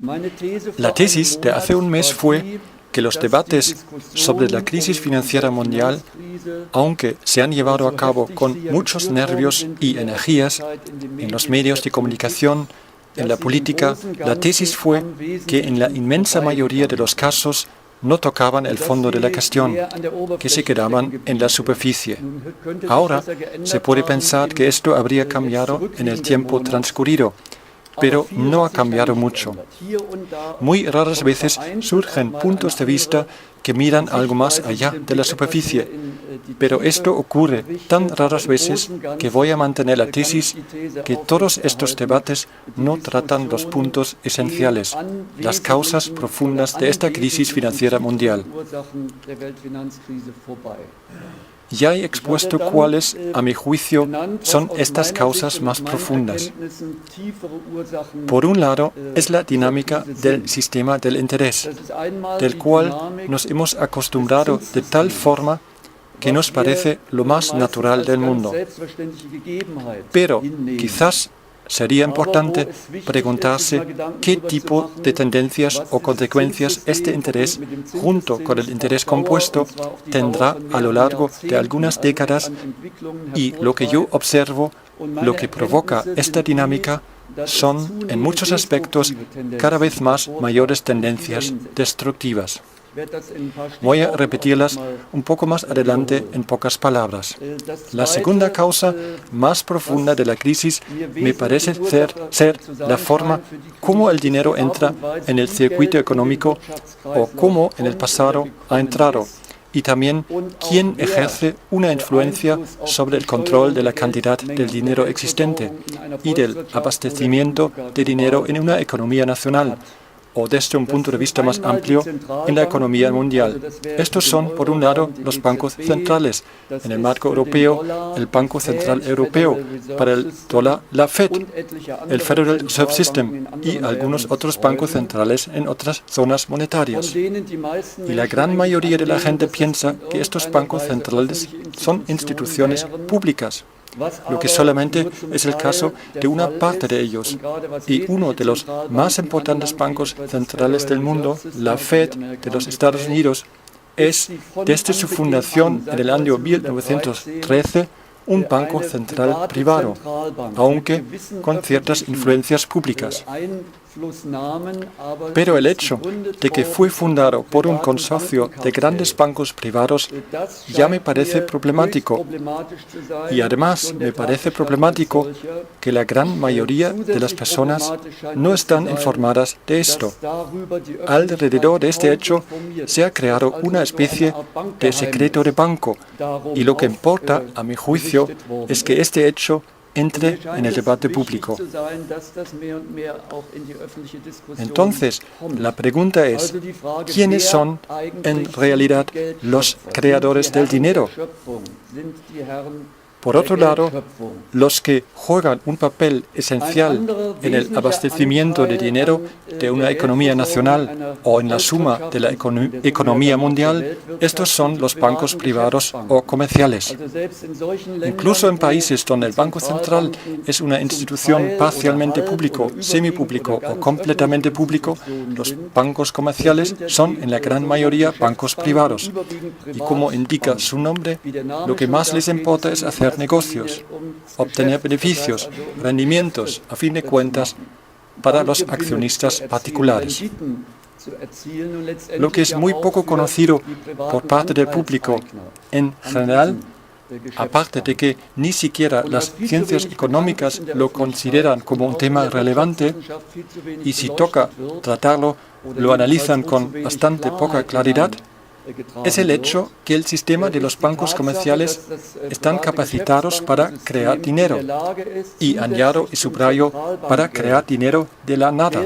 La tesis de hace un mes fue que los debates sobre la crisis financiera mundial, aunque se han llevado a cabo con muchos nervios y energías en los medios de comunicación, en la política, la tesis fue que en la inmensa mayoría de los casos no tocaban el fondo de la cuestión, que se quedaban en la superficie. Ahora se puede pensar que esto habría cambiado en el tiempo transcurrido, pero no ha cambiado mucho. Muy raras veces surgen puntos de vista que miran algo más allá de la superficie, pero esto ocurre tan raras veces que voy a mantener la tesis que todos estos debates no tratan los puntos esenciales, las causas profundas de esta crisis financiera mundial. Ya he expuesto cuáles, a mi juicio, son estas causas más profundas. Por un lado, es la dinámica del sistema del interés, del cual nos hemos acostumbrado de tal forma que nos parece lo más natural del mundo. Pero quizás sería importante preguntarse qué tipo de tendencias o consecuencias este interés, junto con el interés compuesto, tendrá a lo largo de algunas décadas, y lo que yo observo, lo que provoca esta dinámica, son, en muchos aspectos, cada vez más mayores tendencias destructivas. Voy a repetirlas un poco más adelante en pocas palabras. La segunda causa más profunda de la crisis me parece ser la forma como el dinero entra en el circuito económico o cómo en el pasado ha entrado, y también quién ejerce una influencia sobre el control de la cantidad del dinero existente y del abastecimiento de dinero en una economía nacional, o desde un punto de vista más amplio, en la economía mundial. Estos son, por un lado, los bancos centrales. En el marco europeo, el Banco Central Europeo, para el dólar, la Fed, el Federal Reserve System y algunos otros bancos centrales en otras zonas monetarias. Y la gran mayoría de la gente piensa que estos bancos centrales son instituciones públicas, lo que solamente es el caso de una parte de ellos. Y uno de los más importantes bancos centrales del mundo, la Fed de los Estados Unidos, es, desde su fundación en el año 1913, un banco central privado, aunque con ciertas influencias públicas. Pero el hecho de que fue fundado por un consorcio de grandes bancos privados ya me parece problemático. Y además me parece problemático que la gran mayoría de las personas no están informadas de esto. Alrededor de este hecho se ha creado una especie de secreto de banco, y lo que importa, a mi juicio, es que este hecho entre en el debate público. Entonces, la pregunta es, ¿quiénes son en realidad los creadores del dinero? Por otro lado, los que juegan un papel esencial en el abastecimiento de dinero de una economía nacional o en la suma de la economía mundial, estos son los bancos privados o comerciales. Incluso en países donde el Banco Central es una institución parcialmente público, semipúblico o completamente público, los bancos comerciales son en la gran mayoría bancos privados. Y como indica su nombre, lo que más les importa es hacer negocios, obtener beneficios, rendimientos, a fin de cuentas, para los accionistas particulares. Lo que es muy poco conocido por parte del público en general, aparte de que ni siquiera las ciencias económicas lo consideran como un tema relevante, y si toca tratarlo, lo analizan con bastante poca claridad, es el hecho que el sistema de los bancos comerciales están capacitados para crear dinero, y añado y subrayo, para crear dinero de la nada,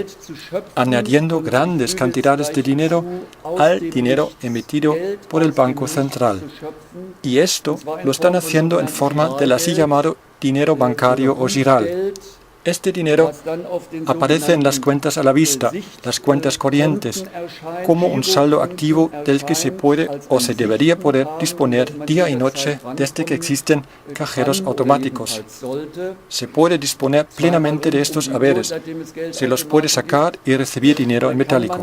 añadiendo grandes cantidades de dinero al dinero emitido por el Banco Central. Y esto lo están haciendo en forma del así llamado dinero bancario o giral. Este dinero aparece en las cuentas a la vista, las cuentas corrientes, como un saldo activo del que se puede o se debería poder disponer día y noche desde que existen cajeros automáticos. Se puede disponer plenamente de estos haberes. Se los puede sacar y recibir dinero en metálico.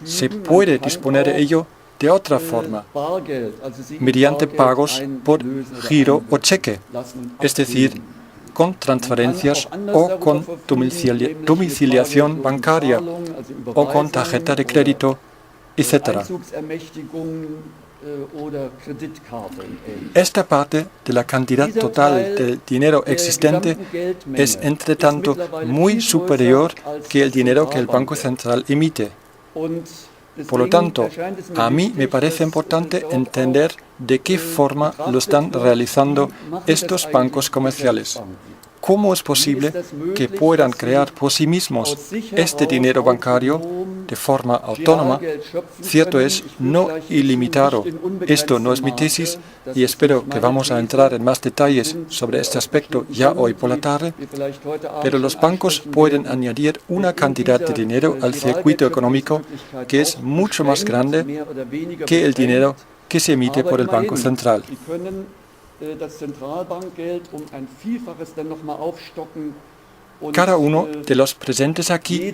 Se puede disponer de ello de otra forma, mediante pagos por giro o cheque, es decir, con transferencias o con domiciliación bancaria o con tarjeta de crédito, etc. Esta parte de la cantidad total del dinero existente es, entre tanto, muy superior que el dinero que el Banco Central emite. Por lo tanto, a mí me parece importante entender de qué forma lo están realizando estos bancos comerciales. ¿Cómo es posible que puedan crear por sí mismos este dinero bancario de forma autónoma? Cierto es, no ilimitado. Esto no es mi tesis y espero que vamos a entrar en más detalles sobre este aspecto ya hoy por la tarde, pero los bancos pueden añadir una cantidad de dinero al circuito económico que es mucho más grande que el dinero que se emite por el Banco Central. Cada uno de los presentes aquí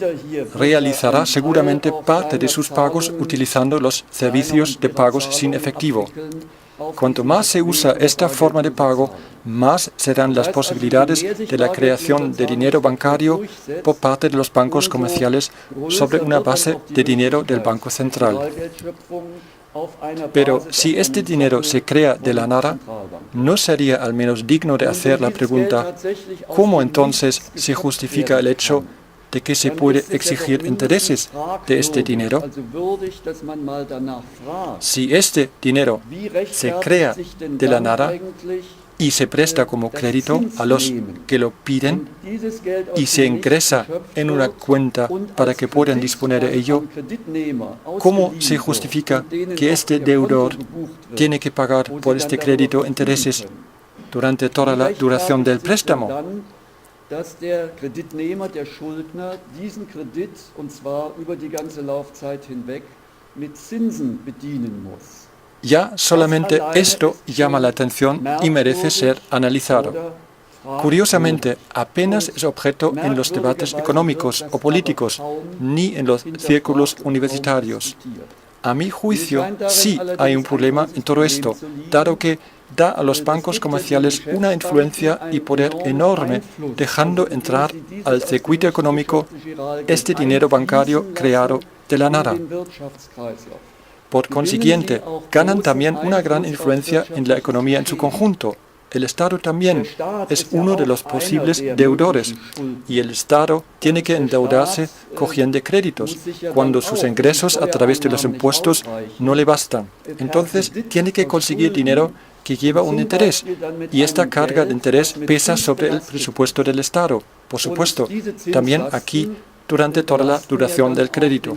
realizará seguramente parte de sus pagos utilizando los servicios de pagos sin efectivo. Cuanto más se usa esta forma de pago, más serán las posibilidades de la creación de dinero bancario por parte de los bancos comerciales sobre una base de dinero del Banco Central. Pero si este dinero se crea de la nada, ¿no sería al menos digno de hacer la pregunta, ¿cómo entonces se justifica el hecho de que se puede exigir intereses de este dinero? Si este dinero se crea de la nada y se presta como crédito a los que lo piden y se ingresa en una cuenta para que puedan disponer de ello, ¿cómo se justifica que este deudor tiene que pagar por este crédito intereses durante toda la duración del préstamo? Dass der Kreditnehmer, der Schuldner, diesen Kredit, und zwar über die ganze Laufzeit hinweg, mit Zinsen bedienen muss. Ya solamente esto llama la atención y merece ser analizado. Curiosamente, apenas es objeto en los debates económicos o políticos, ni en los círculos universitarios. A mi juicio, sí hay un problema en todo esto, dado que da a los bancos comerciales una influencia y poder enorme, dejando entrar al circuito económico este dinero bancario creado de la nada. Por consiguiente, ganan también una gran influencia en la economía en su conjunto. El Estado también es uno de los posibles deudores y el Estado tiene que endeudarse cogiendo créditos cuando sus ingresos a través de los impuestos no le bastan. Entonces tiene que conseguir dinero que lleva un interés y esta carga de interés pesa sobre el presupuesto del Estado. Por supuesto, también aquí durante toda la duración del crédito.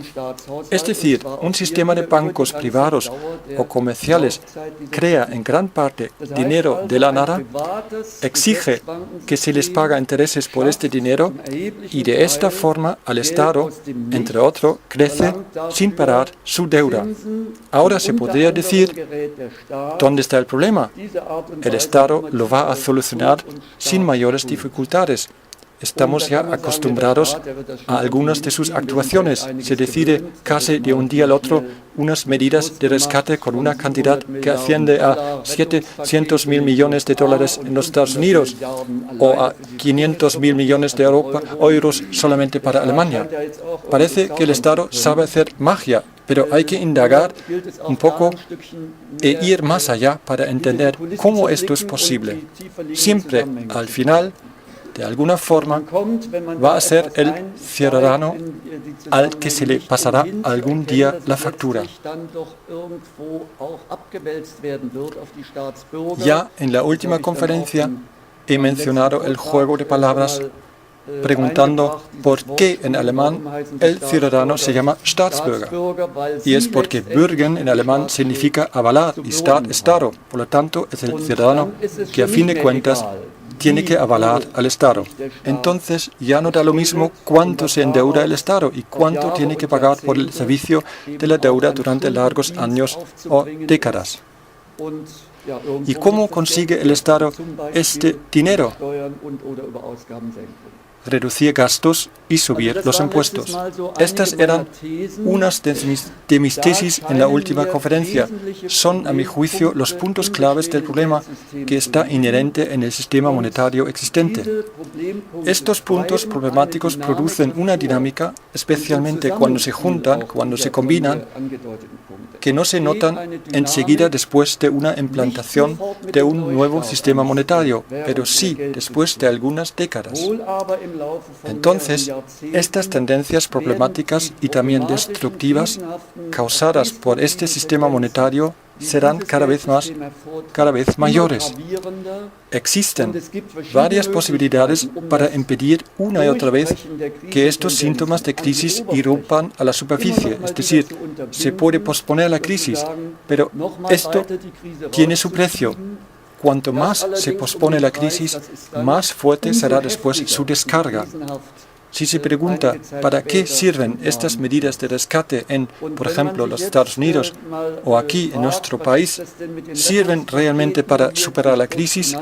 Es decir, un sistema de bancos privados o comerciales crea en gran parte dinero de la nada, exige que se les paga intereses por este dinero y de esta forma al Estado, entre otros, crece sin parar su deuda. Ahora se podría decir, ¿dónde está el problema? El Estado lo va a solucionar sin mayores dificultades. Estamos ya acostumbrados a algunas de sus actuaciones. Se decide casi de un día al otro unas medidas de rescate con una cantidad que asciende a 700.000 millones de dólares en los Estados Unidos o a 500.000 millones de euros solamente para Alemania. Parece que el Estado sabe hacer magia, pero hay que indagar un poco e ir más allá para entender cómo esto es posible. Siempre, al final, de alguna forma, va a ser el ciudadano al que se le pasará algún día la factura. Ya en la última conferencia he mencionado el juego de palabras preguntando por qué en alemán el ciudadano se llama Staatsbürger. Y es porque Bürgen en alemán significa avalar y Staat, Estado. Por lo tanto, es el ciudadano que a fin de cuentas tiene que avalar al Estado. Entonces ya no da lo mismo cuánto se endeuda el Estado y cuánto tiene que pagar por el servicio de la deuda durante largos años o décadas. ¿Y cómo consigue el Estado este dinero? Reducir gastos y subir los impuestos. Estas eran unas de mis tesis en la última conferencia. Son, a mi juicio, los puntos claves del problema que está inherente en el sistema monetario existente. Estos puntos problemáticos producen una dinámica, especialmente cuando se juntan, cuando se combinan, que no se notan enseguida después de una implantación de un nuevo sistema monetario, pero sí después de algunas décadas. Entonces, estas tendencias problemáticas y también destructivas causadas por este sistema monetario serán cada vez mayores. Existen varias posibilidades para impedir una y otra vez que estos síntomas de crisis irrumpan a la superficie. Es decir, se puede posponer la crisis, pero esto tiene su precio. Cuanto más se pospone la crisis, más fuerte será después su descarga. Si se pregunta para qué sirven estas medidas de rescate en, por ejemplo, los Estados Unidos o aquí en nuestro país, ¿sirven realmente para superar la crisis?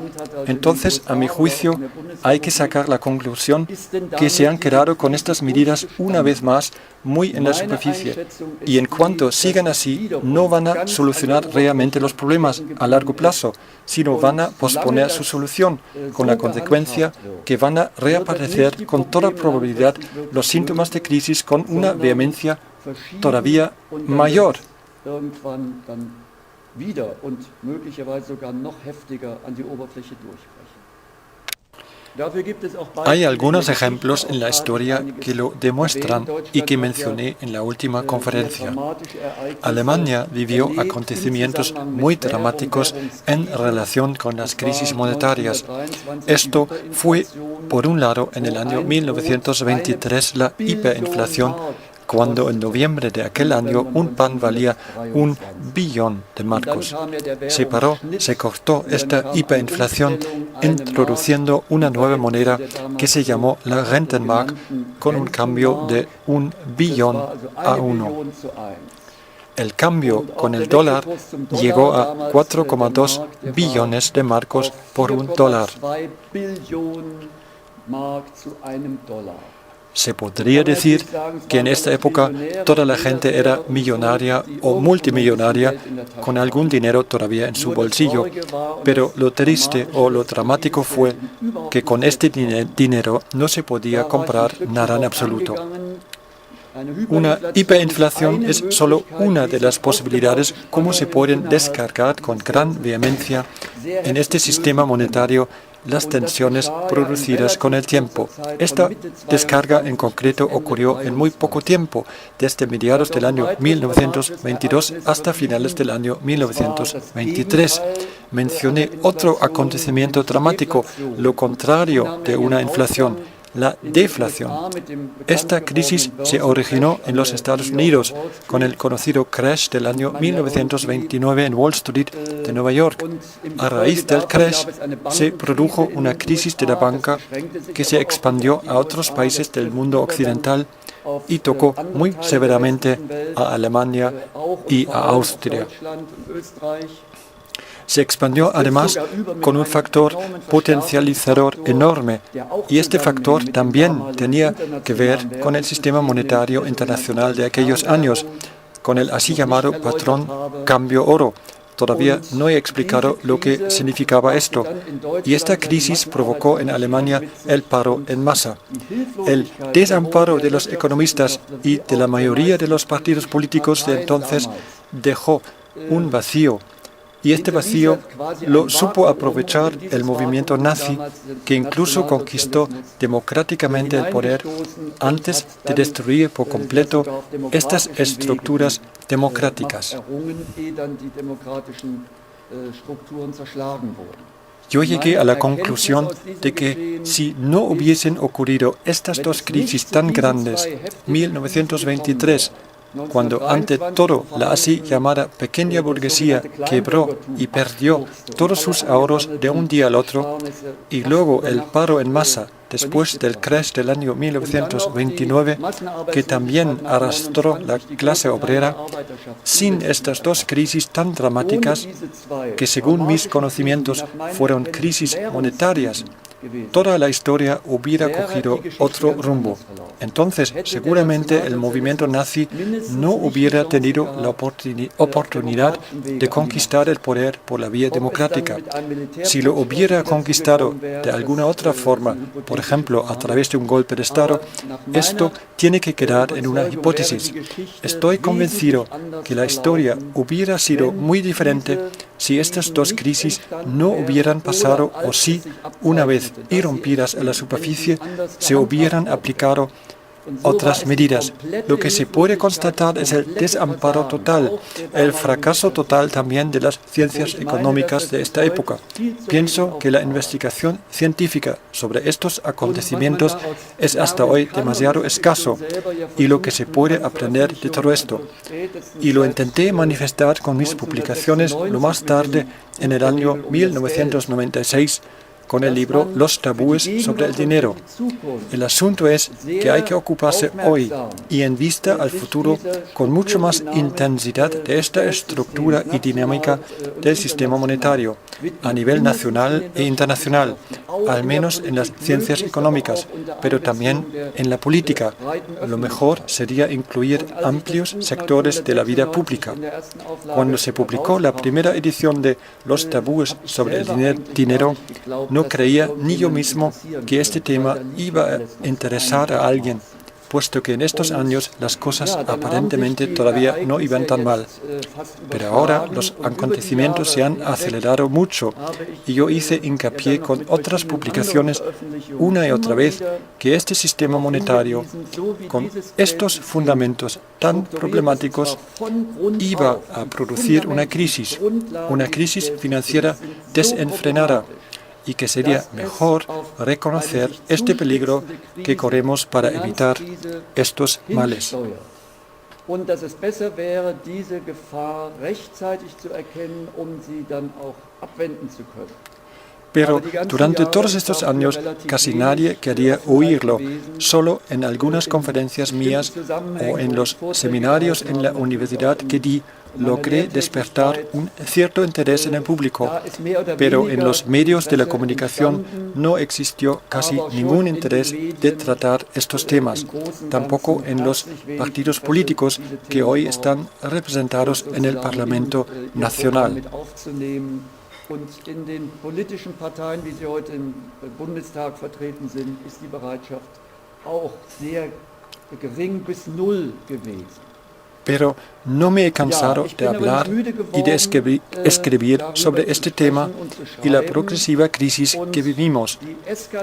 Entonces, a mi juicio, hay que sacar la conclusión que se han quedado con estas medidas una vez más muy en la superficie y en cuanto sigan así, no van a solucionar realmente los problemas a largo plazo, sino van a posponer su solución, con la consecuencia que van a reaparecer con toda probabilidad los síntomas de crisis con una vehemencia todavía mayor. Hay algunos ejemplos en la historia que lo demuestran y que mencioné en la última conferencia. Alemania vivió acontecimientos muy dramáticos en relación con las crisis monetarias. Esto fue, por un lado, en el año 1923 la hiperinflación, cuando en noviembre de aquel año un pan valía 1 billón de marcos. Se cortó esta hiperinflación introduciendo una nueva moneda que se llamó la Rentenmark con un cambio de 1 billón a 1. El cambio con el dólar llegó a 4,2 billones de marcos por un dólar. Se podría decir que en esta época toda la gente era millonaria o multimillonaria con algún dinero todavía en su bolsillo, pero lo triste o lo dramático fue que con este dinero no se podía comprar nada en absoluto. Una hiperinflación es solo una de las posibilidades cómo se pueden descargar con gran vehemencia en este sistema monetario las tensiones producidas con el tiempo. Esta descarga en concreto ocurrió en muy poco tiempo, desde mediados del año 1922 hasta finales del año 1923. Mencioné otro acontecimiento dramático, lo contrario de una inflación, la deflación. Esta crisis se originó en los Estados Unidos con el conocido crash del año 1929 en Wall Street de Nueva York. A raíz del crash se produjo una crisis de la banca que se expandió a otros países del mundo occidental y tocó muy severamente a Alemania y a Austria. Se expandió además con un factor potencializador enorme y este factor también tenía que ver con el sistema monetario internacional de aquellos años, con el así llamado patrón cambio oro. Todavía no he explicado lo que significaba esto y esta crisis provocó en Alemania el paro en masa. El desamparo de los economistas y de la mayoría de los partidos políticos de entonces dejó un vacío. Y este vacío lo supo aprovechar el movimiento nazi, que incluso conquistó democráticamente el poder antes de destruir por completo estas estructuras democráticas. Yo llegué a la conclusión de que si no hubiesen ocurrido estas dos crisis tan grandes, 1923 cuando ante todo la así llamada pequeña burguesía quebró y perdió todos sus ahorros de un día al otro, y luego el paro en masa después del crash del año 1929, que también arrastró la clase obrera, sin estas dos crisis tan dramáticas, que según mis conocimientos fueron crisis monetarias, toda la historia hubiera cogido otro rumbo. Entonces, seguramente el movimiento nazi no hubiera tenido la oportunidad de conquistar el poder por la vía democrática. Si lo hubiera conquistado de alguna otra forma, por ejemplo, a través de un golpe de Estado, esto tiene que quedar en una hipótesis. Estoy convencido que la historia hubiera sido muy diferente si estas dos crisis no hubieran pasado o si, una vez irrumpidas a la superficie, se hubieran aplicado otras medidas. Lo que se puede constatar es el desamparo total, el fracaso total también de las ciencias económicas de esta época. Pienso que la investigación científica sobre estos acontecimientos es hasta hoy demasiado escaso, y lo que se puede aprender de todo esto. Y lo intenté manifestar con mis publicaciones lo más tarde en el año 1996, con el libro Los tabúes sobre el dinero. El asunto es que hay que ocuparse hoy y en vista al futuro con mucho más intensidad de esta estructura y dinámica del sistema monetario a nivel nacional e internacional, al menos en las ciencias económicas, pero también en la política. Lo mejor sería incluir amplios sectores de la vida pública. Cuando se publicó la primera edición de Los tabúes sobre el dinero, no creía ni yo mismo que este tema iba a interesar a alguien, puesto que en estos años las cosas aparentemente todavía no iban tan mal. Pero ahora los acontecimientos se han acelerado mucho y yo hice hincapié con otras publicaciones una y otra vez que este sistema monetario, con estos fundamentos tan problemáticos, iba a producir una crisis financiera desenfrenada, y que sería mejor reconocer este peligro que corremos para evitar estos males. Und dass es besser wäre, diese Gefahr rechtzeitig zu erkennen, sie dann auch abwenden zu können. Pero durante todos estos años casi nadie quería oírlo, solo en algunas conferencias mías o en los seminarios en la universidad que di, logré despertar un cierto interés en el público, pero en los medios de la comunicación no existió casi ningún interés de tratar estos temas, tampoco en los partidos políticos que hoy están representados en el Parlamento Nacional. Und in den politischen Parteien, wie sie heute im Bundestag vertreten sind, ist die Bereitschaft auch sehr gering bis null gewesen. Pero no me he cansado de hablar y de escribir sobre este tema y la progresiva crisis que vivimos.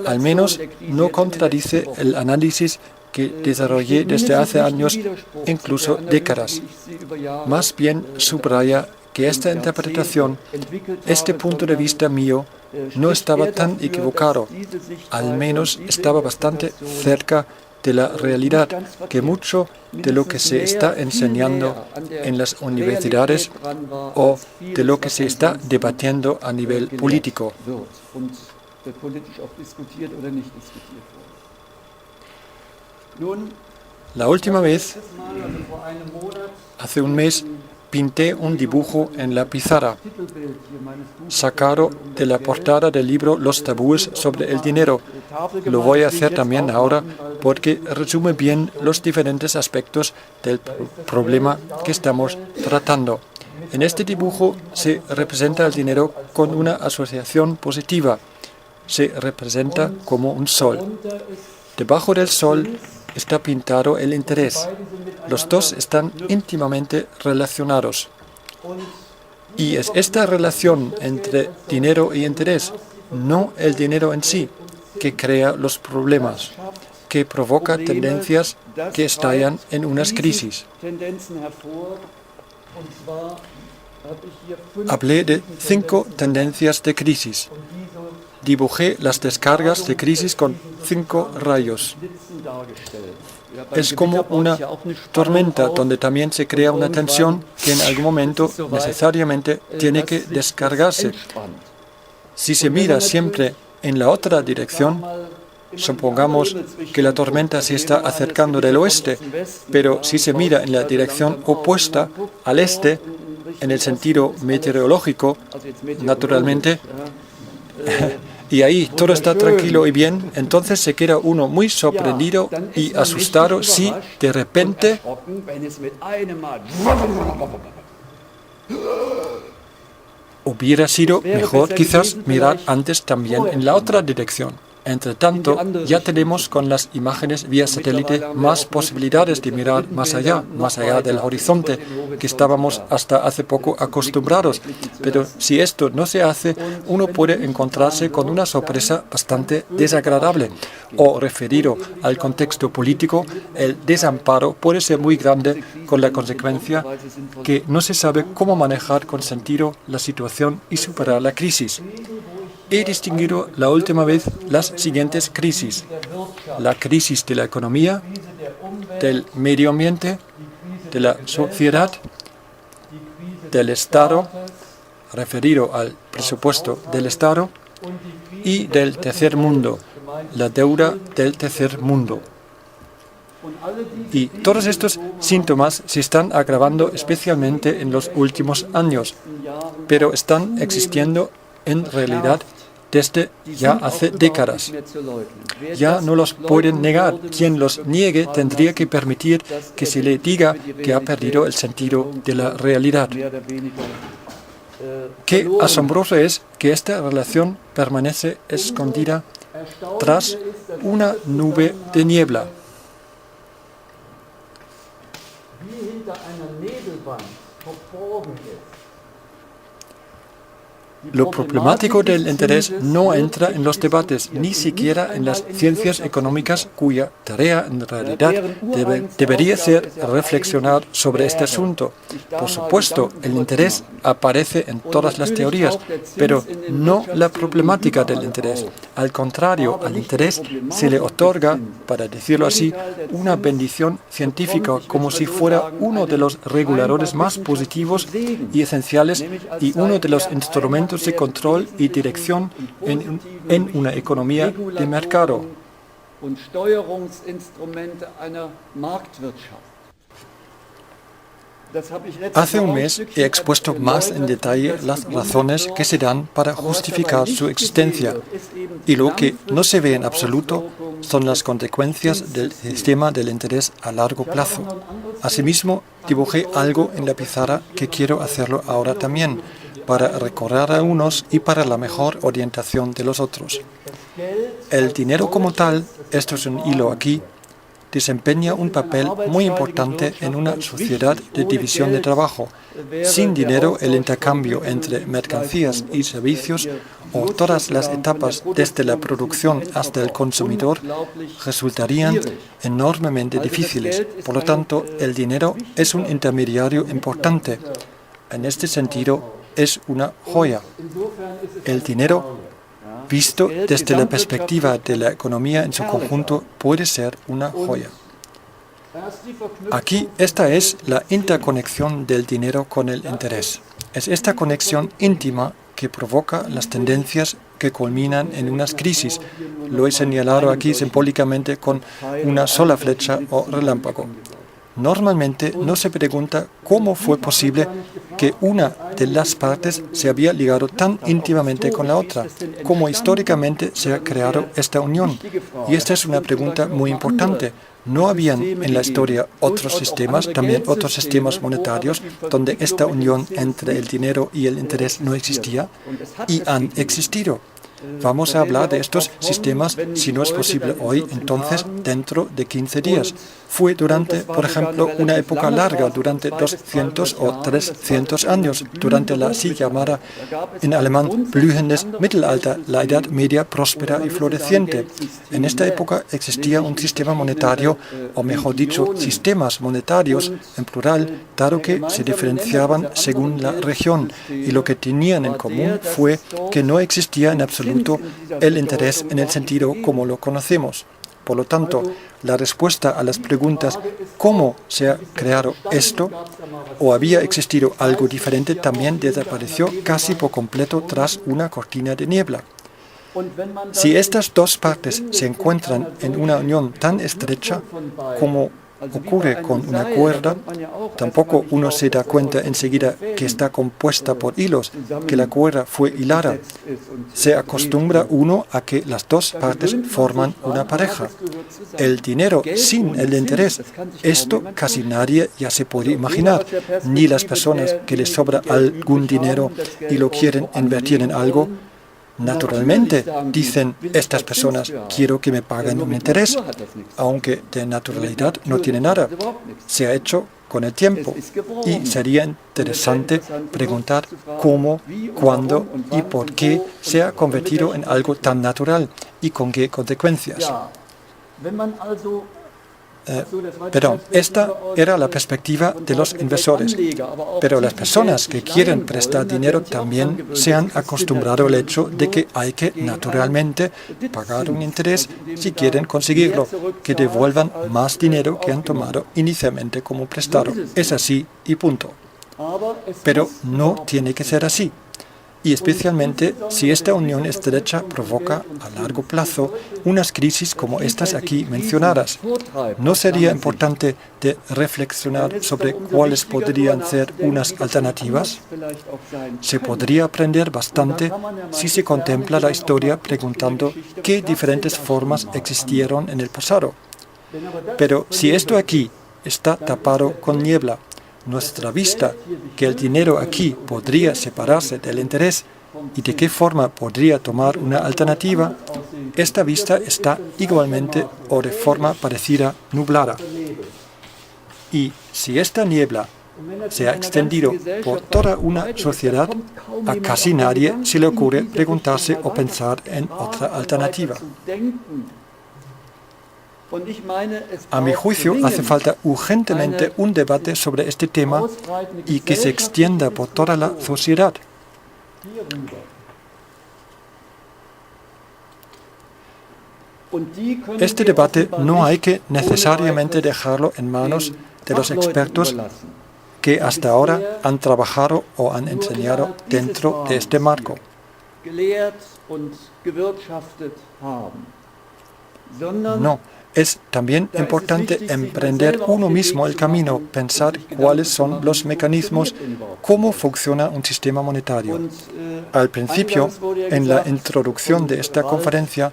Al menos no contradice el análisis que desarrollé desde hace años, incluso décadas. Más bien subraya que esta interpretación, este punto de vista mío, no estaba tan equivocado, al menos estaba bastante cerca de la realidad, que mucho de lo que se está enseñando en las universidades o de lo que se está debatiendo a nivel político. La última vez, hace un mes, pinté un dibujo en la pizarra, sacado de la portada del libro Los tabúes sobre el dinero. Lo voy a hacer también ahora porque resume bien los diferentes aspectos del problema que estamos tratando. En este dibujo se representa el dinero con una asociación positiva. Se representa como un sol. Debajo del sol está pintado el interés. Los dos están íntimamente relacionados. Y es esta relación entre dinero y interés, no el dinero en sí, que crea los problemas, que provoca tendencias que estallan en unas crisis. Hablé de 5 tendencias de crisis. Dibujé las descargas de crisis con 5 rayos. Es como una tormenta donde también se crea una tensión que en algún momento necesariamente tiene que descargarse. Si se mira siempre en la otra dirección, supongamos que la tormenta se está acercando del oeste, pero si se mira en la dirección opuesta al este, en el sentido meteorológico, naturalmente, y ahí todo está tranquilo y bien, entonces se queda uno muy sorprendido y asustado si de repente hubiera sido mejor quizás mirar antes también en la otra dirección. Entre tanto, ya tenemos con las imágenes vía satélite más posibilidades de mirar más allá del horizonte, que estábamos hasta hace poco acostumbrados. Pero si esto no se hace, uno puede encontrarse con una sorpresa bastante desagradable. O referido al contexto político, el desamparo puede ser muy grande, con la consecuencia que no se sabe cómo manejar con sentido la situación y superar la crisis. He distinguido la última vez las siguientes crisis: la crisis de la economía, del medio ambiente, de la sociedad, del Estado, referido al presupuesto del Estado, y del tercer mundo, la deuda del tercer mundo. Y todos estos síntomas se están agravando especialmente en los últimos años, pero están existiendo en realidad desde ya hace décadas. Ya no los pueden negar. Quien los niegue tendría que permitir que se le diga que ha perdido el sentido de la realidad. Qué asombroso es que esta relación permanece escondida tras una nube de niebla. Lo problemático del interés no entra en los debates, ni siquiera en las ciencias económicas, cuya tarea en realidad debería ser reflexionar sobre este asunto. Por supuesto, el interés aparece en todas las teorías, pero no la problemática del interés. Al contrario, al interés se le otorga, para decirlo así, una bendición científica, como si fuera uno de los reguladores más positivos y esenciales y uno de los instrumentos de control y dirección en una economía de mercado. Hace un mes he expuesto más en detalle las razones que se dan para justificar su existencia, y lo que no se ve en absoluto son las consecuencias del sistema del interés a largo plazo. Asimismo, dibujé algo en la pizarra que quiero hacerlo ahora también, para recordar a unos y para la mejor orientación de los otros. El dinero como tal, esto es un hilo aquí, desempeña un papel muy importante en una sociedad de división de trabajo. Sin dinero, el intercambio entre mercancías y servicios, o todas las etapas desde la producción hasta el consumidor, resultarían enormemente difíciles. Por lo tanto, el dinero es un intermediario importante. En este sentido, es una joya. El dinero, visto desde la perspectiva de la economía en su conjunto, puede ser una joya. Aquí, esta es la interconexión del dinero con el interés. Es esta conexión íntima que provoca las tendencias que culminan en unas crisis. Lo he señalado aquí simbólicamente con una sola flecha o relámpago. Normalmente no se pregunta cómo fue posible que una de las partes se había ligado tan íntimamente con la otra, cómo históricamente se ha creado esta unión. Y esta es una pregunta muy importante. ¿No habían en la historia otros sistemas, también otros sistemas monetarios, donde esta unión entre el dinero y el interés no existía? Y han existido. Vamos a hablar de estos sistemas, si no es posible hoy, entonces dentro de 15 días. fue durante, por ejemplo, una época larga, durante 200 o 300 años, durante la así llamada en alemán blühendes Mittelalter, la Edad Media próspera y floreciente. En esta época existía un sistema monetario, o mejor dicho, sistemas monetarios en plural, dado que se diferenciaban según la región, y lo que tenían en común fue que no existía en absoluto el interés en el sentido como lo conocemos. Por lo tanto, la respuesta a las preguntas ¿cómo se ha creado esto? ¿O había existido algo diferente? También desapareció casi por completo tras una cortina de niebla. Si estas dos partes se encuentran en una unión tan estrecha como ocurre con una cuerda, tampoco uno se da cuenta enseguida que está compuesta por hilos, que la cuerda fue hilada. Se acostumbra uno a que las dos partes forman una pareja. El dinero sin el interés, esto casi nadie ya se puede imaginar, ni las personas que les sobra algún dinero y lo quieren invertir en algo. Naturalmente, dicen estas personas, quiero que me paguen un interés, aunque de naturalidad no tiene nada. Se ha hecho con el tiempo y sería interesante preguntar cómo, cuándo y por qué se ha convertido en algo tan natural y con qué consecuencias. Perdón, esta era la perspectiva de los inversores, pero las personas que quieren prestar dinero también se han acostumbrado al hecho de que hay que naturalmente pagar un interés si quieren conseguirlo, que devuelvan más dinero que han tomado inicialmente como prestado. Es así y punto. Pero no tiene que ser así. Y especialmente si esta unión estrecha provoca a largo plazo unas crisis como estas aquí mencionadas. ¿No sería importante de reflexionar sobre cuáles podrían ser unas alternativas? Se podría aprender bastante si se contempla la historia preguntando qué diferentes formas existieron en el pasado. Pero si esto aquí está tapado con niebla, nuestra vista, que el dinero aquí podría separarse del interés y de qué forma podría tomar una alternativa, esta vista está igualmente o de forma parecida nublada. Y si esta niebla se ha extendido por toda una sociedad, a casi nadie se le ocurre preguntarse o pensar en otra alternativa. A mi juicio, hace falta urgentemente un debate sobre este tema y que se extienda por toda la sociedad. Este debate no hay que necesariamente dejarlo en manos de los expertos que hasta ahora han trabajado o han enseñado dentro de este marco. No. Es también importante emprender uno mismo el camino, pensar cuáles son los mecanismos, cómo funciona un sistema monetario. Al principio, en la introducción de esta conferencia,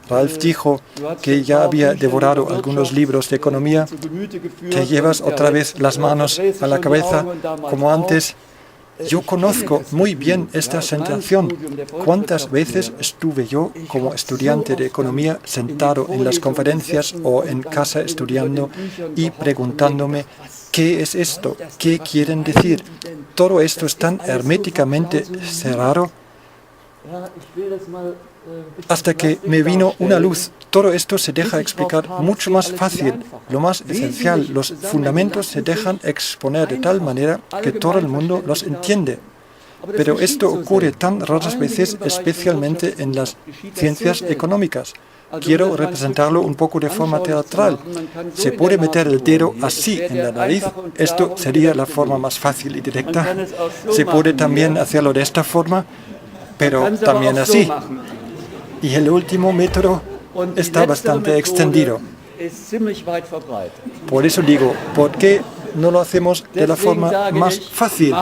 Ralf dijo que ya había devorado algunos libros de economía. ¿Te llevas otra vez las manos a la cabeza como antes? Yo conozco muy bien esta sensación. ¿Cuántas veces estuve yo como estudiante de economía sentado en las conferencias o en casa estudiando y preguntándome ¿qué es esto? ¿Qué quieren decir? Todo esto es tan herméticamente cerrado. Hasta que me vino una luz. Todo esto se deja explicar mucho más fácil. Lo más esencial, los fundamentos se dejan exponer de tal manera que todo el mundo los entiende. Pero esto ocurre tan raras veces, especialmente en las ciencias económicas. Quiero representarlo un poco de forma teatral. Se puede meter el dedo así en la nariz. Esto sería la forma más fácil y directa. Se puede también hacerlo de esta forma, pero también así. Y el último método está bastante extendido. Por eso digo, ¿por qué no lo hacemos de la forma más fácil?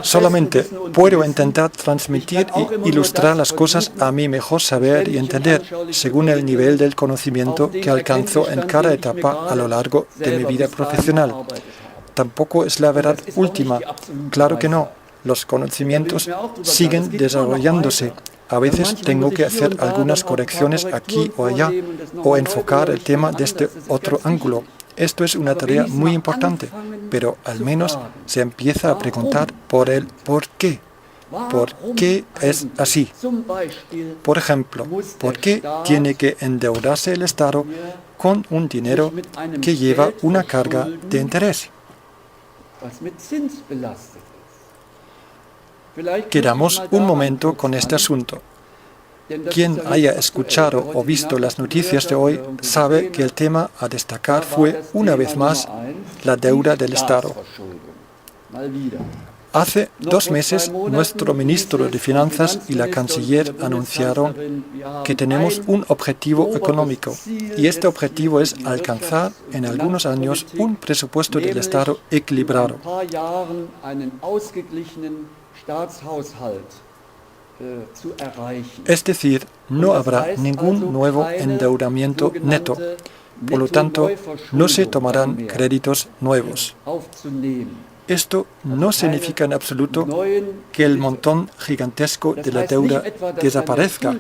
Solamente puedo intentar transmitir e ilustrar las cosas a mi mejor saber y entender, según el nivel del conocimiento que alcanzo en cada etapa a lo largo de mi vida profesional. Tampoco es la verdad última, claro que no. Los conocimientos siguen desarrollándose. A veces tengo que hacer algunas correcciones aquí o allá o enfocar el tema desde otro ángulo. Esto es una tarea muy importante, pero al menos se empieza a preguntar por el por qué. ¿Por qué es así? Por ejemplo, ¿por qué tiene que endeudarse el Estado con un dinero que lleva una carga de interés? Quedamos un momento con este asunto. Quien haya escuchado o visto las noticias de hoy sabe que el tema a destacar fue, una vez más, la deuda del Estado. Hace 2 meses, nuestro ministro de Finanzas y la canciller anunciaron que tenemos un objetivo económico, y este objetivo es alcanzar en algunos años un presupuesto del Estado equilibrado. Es decir, no habrá ningún nuevo endeudamiento neto, por lo tanto, no se tomarán créditos nuevos. Esto no significa en absoluto que el montón gigantesco de la deuda desaparezca,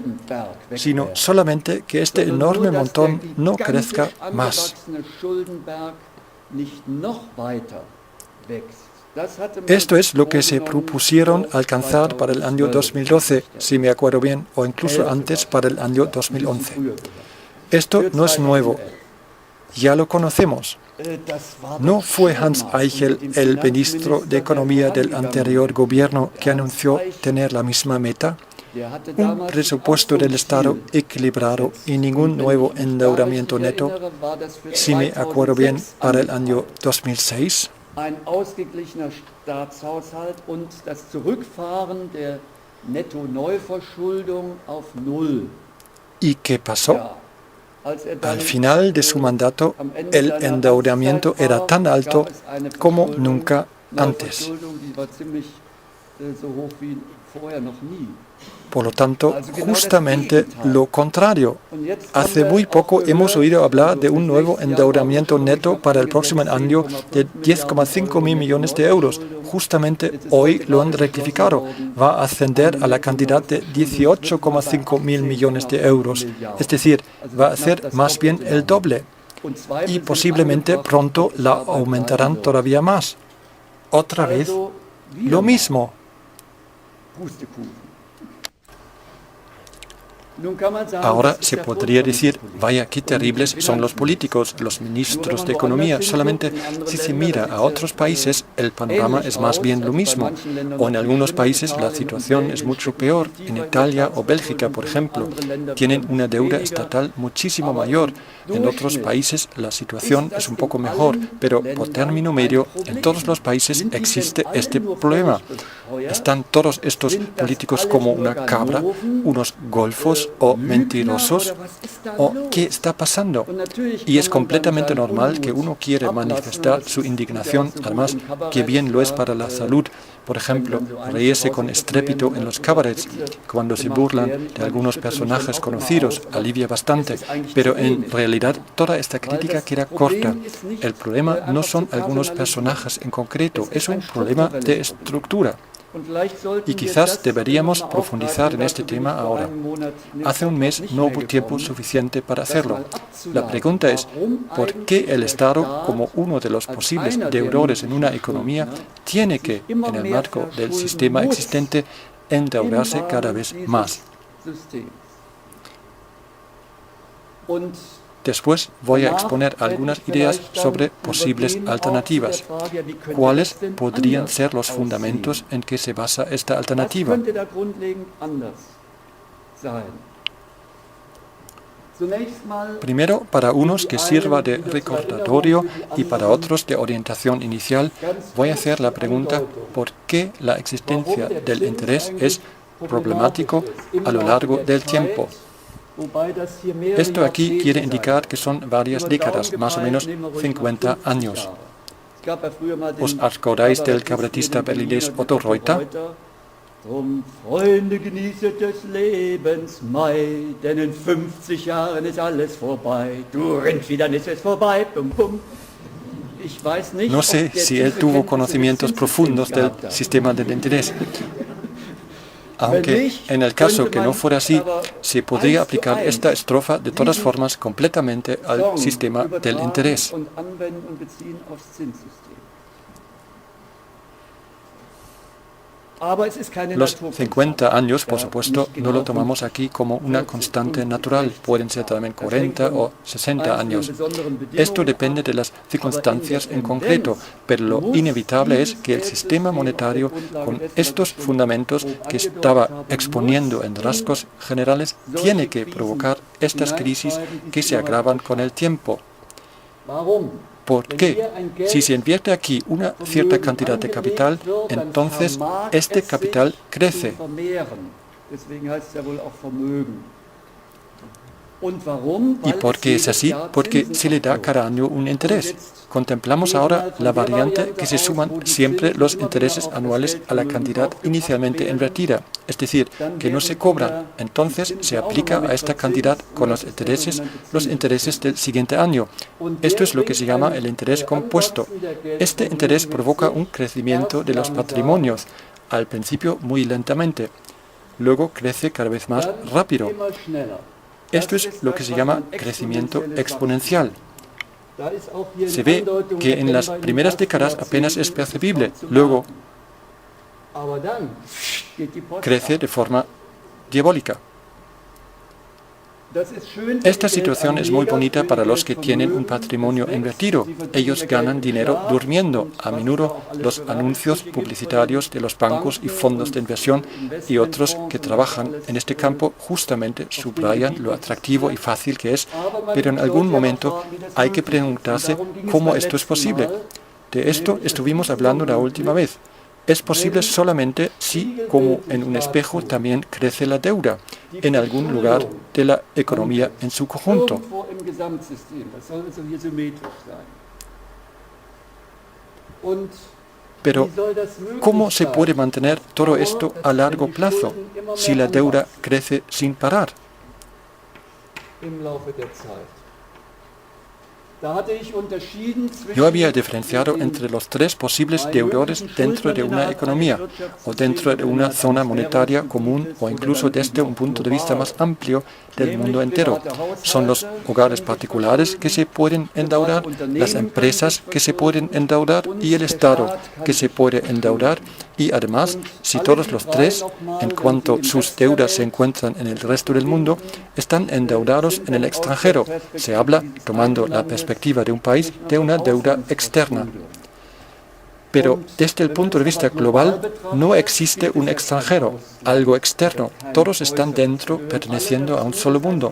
sino solamente que este enorme montón no crezca más. Esto es lo que se propusieron alcanzar para el año 2012, si me acuerdo bien, o incluso antes para el año 2011. Esto no es nuevo, ya lo conocemos. ¿No fue Hans Eichel, el ministro de Economía del anterior gobierno, que anunció tener la misma meta? Un presupuesto del Estado equilibrado y ningún nuevo endeudamiento neto, si me acuerdo bien, para el año 2006. Ein ausgeglichener Staatshaushalt und das Zurückfahren der Netto-Neuverschuldung auf Null. ¿Y qué pasó? Al final de su mandato, el endeudamiento era tan alto como nunca antes. Por lo tanto, justamente lo contrario. Hace muy poco hemos oído hablar de un nuevo endeudamiento neto para el próximo año de 10,5 mil millones de euros. Justamente hoy lo han rectificado. Va a ascender a la cantidad de 18,5 mil millones de euros. Es decir, va a ser más bien el doble. Y posiblemente pronto la aumentarán todavía más. Otra vez, lo mismo. Ahora se podría decir, vaya, qué terribles son los políticos, los ministros de Economía. Solamente si se mira a otros países, el panorama es más bien lo mismo. O en algunos países la situación es mucho peor. En Italia o Bélgica, por ejemplo, tienen una deuda estatal muchísimo mayor. En otros países la situación es un poco mejor, pero por término medio, en todos los países existe este problema. ¿Están todos estos políticos como una cabra, unos golfos o mentirosos? ¿O qué está pasando? Y es completamente normal que uno quiera manifestar su indignación, además que bien lo es para la salud. Por ejemplo, reírse con estrépito en los cabarets, cuando se burlan de algunos personajes conocidos, alivia bastante, pero en realidad toda esta crítica queda corta. El problema no son algunos personajes en concreto, es un problema de estructura. Y quizás deberíamos profundizar en este tema ahora. Hace un mes no hubo tiempo suficiente para hacerlo. La pregunta es, ¿por qué el Estado, como uno de los posibles deudores en una economía, tiene que, en el marco del sistema existente, endeudarse cada vez más? Después voy a exponer algunas ideas sobre posibles alternativas. ¿Cuáles podrían ser los fundamentos en que se basa esta alternativa? Primero, para unos que sirva de recordatorio y para otros de orientación inicial, voy a hacer la pregunta ¿por qué la existencia del interés es problemático a lo largo del tiempo? Esto aquí quiere indicar que son varias décadas, más o menos 50 años. ¿Os acordáis del cabaretista berlinés Otto Reuter? Drum, Freunde, genießet des Lebens Mai, denn in 50 Jahren ist alles vorbei. Du Rindvieh, dann ist es vorbei. Bum, bum. No sé si él tuvo conocimientos profundos del sistema del interés. Aunque en el caso que no fuera así, se podría aplicar esta estrofa de todas formas completamente al sistema del interés. Los 50 años, por supuesto, no lo tomamos aquí como una constante natural. Pueden ser también 40 o 60 años. Esto depende de las circunstancias en concreto, pero lo inevitable es que el sistema monetario, con estos fundamentos que estaba exponiendo en rasgos generales, tiene que provocar estas crisis que se agravan con el tiempo. ¿Por qué? Si se invierte aquí una cierta cantidad de capital, entonces este capital crece. ¿Y por qué es así? Porque se le da cada año un interés. Contemplamos ahora la variante que se suman siempre los intereses anuales a la cantidad inicialmente invertida, es decir, que no se cobran. Entonces se aplica a esta cantidad con los intereses del siguiente año. Esto es lo que se llama el interés compuesto. Este interés provoca un crecimiento de los patrimonios, al principio muy lentamente, luego crece cada vez más rápido. Esto es lo que se llama crecimiento exponencial. Se ve que en las primeras décadas apenas es percibible, luego crece de forma diabólica. Esta situación es muy bonita para los que tienen un patrimonio invertido. Ellos ganan dinero durmiendo. A menudo los anuncios publicitarios de los bancos y fondos de inversión y otros que trabajan en este campo justamente subrayan lo atractivo y fácil que es, pero en algún momento hay que preguntarse cómo esto es posible. De esto estuvimos hablando la última vez. Es posible solamente si, como en un espejo, también crece la deuda en algún lugar de la economía en su conjunto. Pero, ¿cómo se puede mantener todo esto a largo plazo si la deuda crece sin parar? Yo había diferenciado entre los tres posibles deudores dentro de una economía, o dentro de una zona monetaria común, o incluso desde un punto de vista más amplio del mundo entero. Son los hogares particulares que se pueden endeudar, las empresas que se pueden endeudar y el Estado que se puede endeudar. Y además, si todos los tres, en cuanto sus deudas se encuentran en el resto del mundo, están endeudados en el extranjero, se habla, tomando la perspectiva de un país, de una deuda externa. Pero desde el punto de vista global, no existe un extranjero, algo externo. Todos están dentro, perteneciendo a un solo mundo.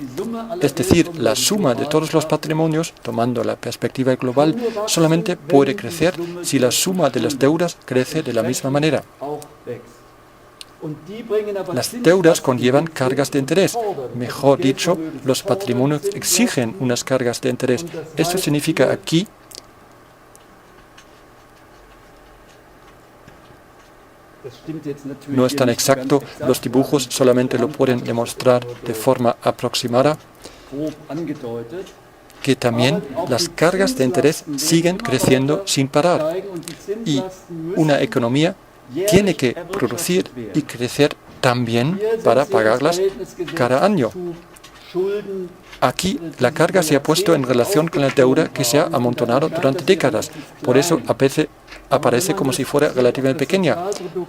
Es decir, la suma de todos los patrimonios, tomando la perspectiva global, solamente puede crecer si la suma de las deudas crece de la misma manera. Las deudas conllevan cargas de interés. Mejor dicho, los patrimonios exigen unas cargas de interés. Esto significa aquí no es tan exacto, los dibujos solamente lo pueden demostrar de forma aproximada, que también las cargas de interés siguen creciendo sin parar y una economía tiene que producir y crecer también para pagarlas cada año. Aquí la carga se ha puesto en relación con la deuda que se ha amontonado durante décadas. Por eso aparece como si fuera relativamente pequeña.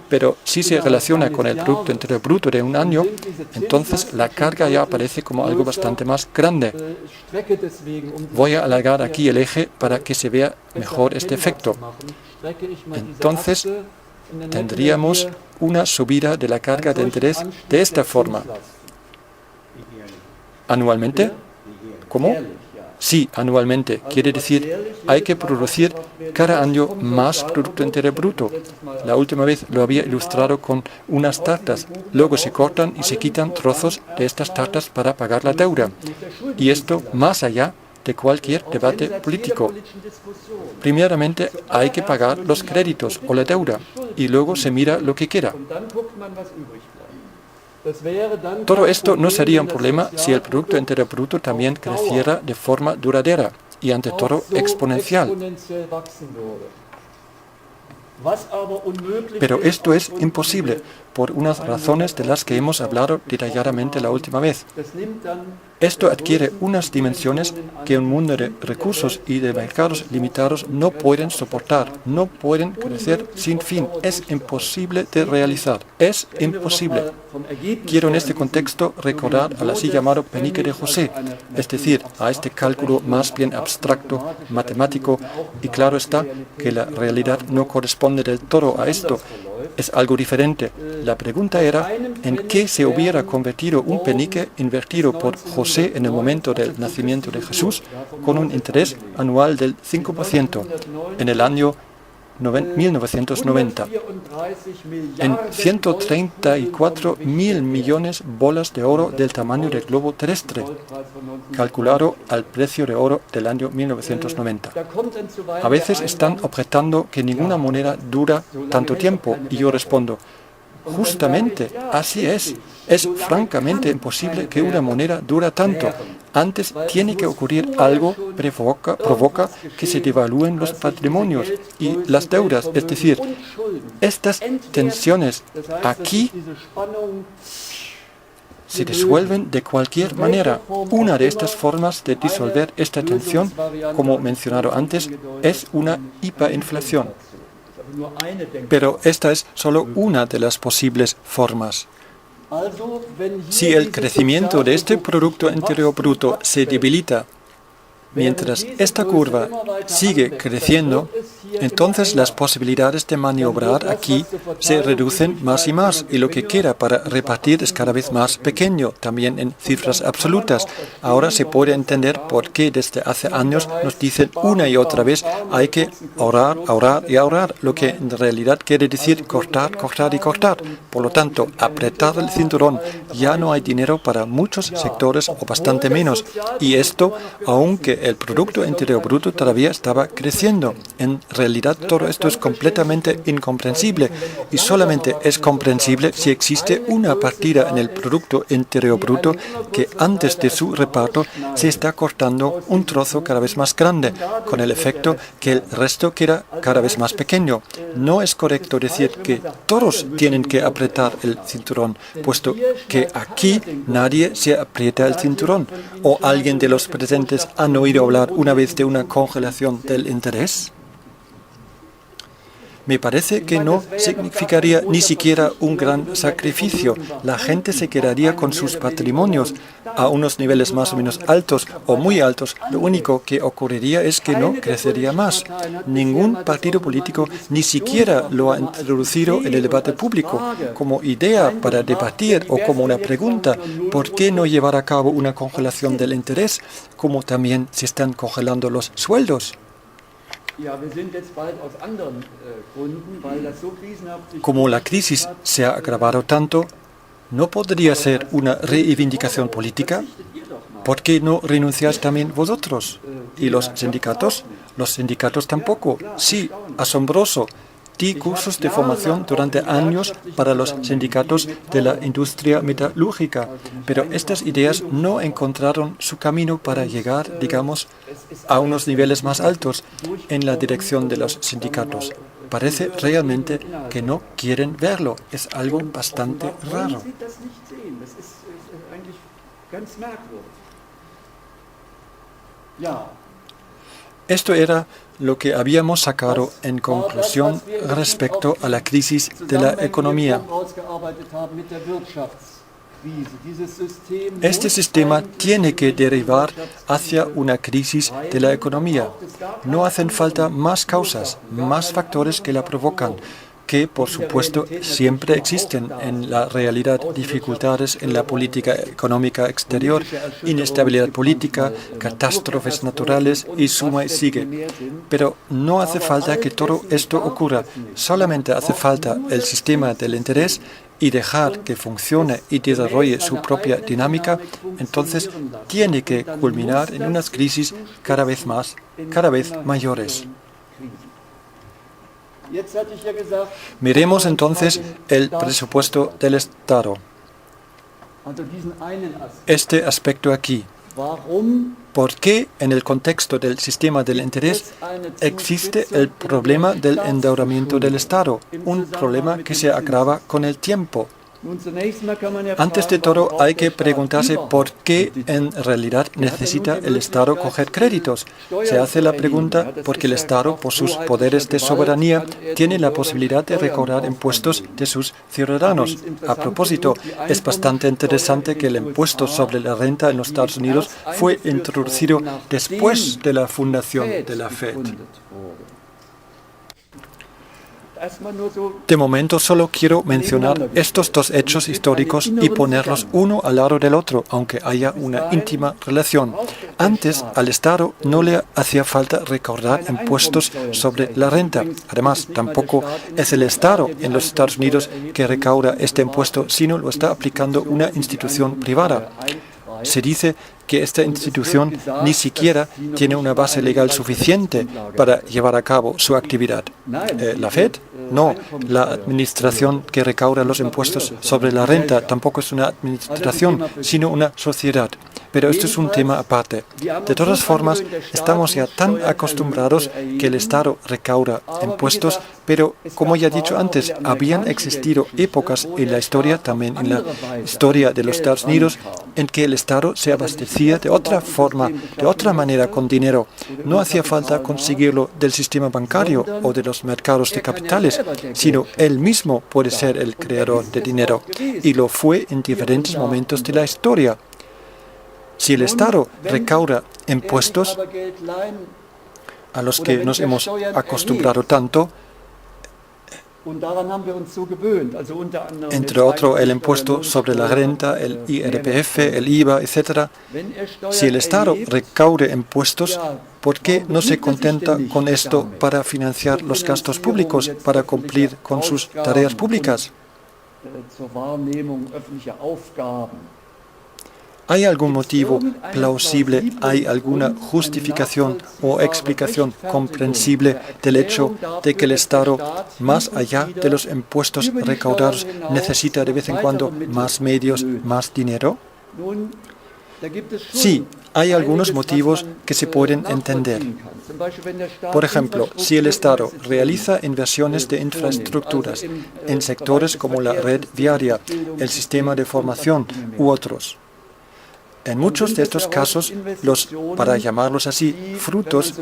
Pero si se relaciona con el Producto Interior Bruto de un año, entonces la carga ya aparece como algo bastante más grande. Voy a alargar aquí el eje para que se vea mejor este efecto. Entonces tendríamos una subida de la carga de interés de esta forma. ¿Anualmente? ¿Cómo? Sí, anualmente. Quiere decir, hay que producir cada año más Producto Interior Bruto. La última vez lo había ilustrado con unas tartas. Luego se cortan y se quitan trozos de estas tartas para pagar la deuda. Y esto más allá de cualquier debate político. Primeramente hay que pagar los créditos o la deuda y luego se mira lo que queda. Todo esto no sería un problema si el Producto Interior Bruto también creciera de forma duradera y ante todo exponencial. Pero esto es imposible, por unas razones de las que hemos hablado detalladamente la última vez. Esto adquiere unas dimensiones que un mundo de recursos y de mercados limitados no pueden soportar, no pueden crecer sin fin. Es imposible de realizar, es imposible. Quiero en este contexto recordar al así llamado penique de José, es decir, a este cálculo más bien abstracto, matemático, y claro está que la realidad no corresponde del todo a esto. Es algo diferente. La pregunta era en qué se hubiera convertido un penique invertido por José en el momento del nacimiento de Jesús con un interés anual del 5% en el año 1990, en 134.000 millones bolas de oro del tamaño del globo terrestre, calculado al precio de oro del año 1990. A veces están objetando que ninguna moneda dura tanto tiempo, y yo respondo, justamente, así es. Es francamente imposible que una moneda dure tanto. Antes tiene que ocurrir algo que provoca que se devalúen los patrimonios y las deudas. Es decir, estas tensiones aquí se disuelven de cualquier manera. Una de estas formas de disolver esta tensión, como mencionado antes, es una hiperinflación. Pero esta es solo una de las posibles formas. Si el crecimiento de este Producto Interior Bruto se debilita, mientras esta curva sigue creciendo, entonces las posibilidades de maniobrar aquí se reducen más y más, y lo que queda para repartir es cada vez más pequeño, también en cifras absolutas. Ahora se puede entender por qué desde hace años nos dicen una y otra vez hay que ahorrar, ahorrar y ahorrar, lo que en realidad quiere decir cortar, cortar y cortar. Por lo tanto, apretar el cinturón. Ya no hay dinero para muchos sectores o bastante menos, y esto aunque el Producto Interior Bruto todavía estaba creciendo. En realidad todo esto es completamente incomprensible, y solamente es comprensible si existe una partida en el Producto Interior Bruto que antes de su reparto se está cortando un trozo cada vez más grande, con el efecto que el resto queda cada vez más pequeño. No es correcto decir que todos tienen que apretar el cinturón, puesto que aquí nadie se aprieta el cinturón. ¿O alguien de los presentes han oído hablar una vez de una congelación del interés? Me parece que no significaría ni siquiera un gran sacrificio. La gente se quedaría con sus patrimonios a unos niveles más o menos altos o muy altos. Lo único que ocurriría es que no crecería más. Ningún partido político ni siquiera lo ha introducido en el debate público como idea para debatir o como una pregunta. ¿Por qué no llevar a cabo una congelación del interés, como también se están congelando los sueldos? Como la crisis se ha agravado tanto, ¿no podría ser una reivindicación política? ¿Por qué no renunciáis también vosotros? ¿Y los sindicatos? Los sindicatos tampoco. Sí, asombroso. Di cursos de formación durante años para los sindicatos de la industria metalúrgica, pero estas ideas no encontraron su camino para llegar, digamos, a unos niveles más altos en la dirección de los sindicatos. Parece realmente que no quieren verlo. Es algo bastante raro. Esto era lo que habíamos sacado en conclusión respecto a la crisis de la economía. Este sistema tiene que derivar hacia una crisis de la economía. No hacen falta más causas, más factores que la provocan, que por supuesto siempre existen en la realidad: dificultades en la política económica exterior, inestabilidad política, catástrofes naturales y suma y sigue. Pero no hace falta que todo esto ocurra, solamente hace falta el sistema del interés y dejar que funcione y desarrolle su propia dinámica. Entonces tiene que culminar en unas crisis cada vez mayores. Miremos entonces el presupuesto del Estado. Este aspecto aquí. ¿Por qué en el contexto del sistema del interés existe el problema del endeudamiento del Estado? Un problema que se agrava con el tiempo. Antes de todo, hay que preguntarse por qué en realidad necesita el Estado coger créditos. Se hace la pregunta porque el Estado, por sus poderes de soberanía, tiene la posibilidad de recaudar impuestos de sus ciudadanos. A propósito, es bastante interesante que el impuesto sobre la renta en los Estados Unidos fue introducido después de la fundación de la Fed. De momento solo quiero mencionar estos dos hechos históricos y ponerlos uno al lado del otro, aunque haya una íntima relación. Antes, al Estado no le hacía falta recaudar impuestos sobre la renta. Además, tampoco es el Estado en los Estados Unidos que recauda este impuesto, sino lo está aplicando una institución privada. Se dice que esta institución ni siquiera tiene una base legal suficiente para llevar a cabo su actividad. ¿La Fed? No. La administración que recauda los impuestos sobre la renta tampoco es una administración, sino una sociedad. Pero esto es un tema aparte. De todas formas, estamos ya tan acostumbrados que el Estado recauda impuestos, pero como ya he dicho antes, habían existido épocas en la historia, también en la historia de los Estados Unidos, en que el Estado se abastecía de otra forma, de otra manera con dinero. No hacía falta conseguirlo del sistema bancario o de los mercados de capitales, sino él mismo puede ser el creador de dinero. Y lo fue en diferentes momentos de la historia. Si el Estado recauda impuestos a los que nos hemos acostumbrado tanto, entre otros el impuesto sobre la renta, el IRPF, el IVA, etc. Si el Estado recaude impuestos, ¿por qué no se contenta con esto para financiar los gastos públicos, para cumplir con sus tareas públicas? ¿Hay algún motivo plausible, hay alguna justificación o explicación comprensible del hecho de que el Estado, más allá de los impuestos recaudados, necesita de vez en cuando más medios, más dinero? Sí, hay algunos motivos que se pueden entender. Por ejemplo, si el Estado realiza inversiones de infraestructuras en sectores como la red viaria, el sistema de formación u otros, en muchos de estos casos, los, para llamarlos así, frutos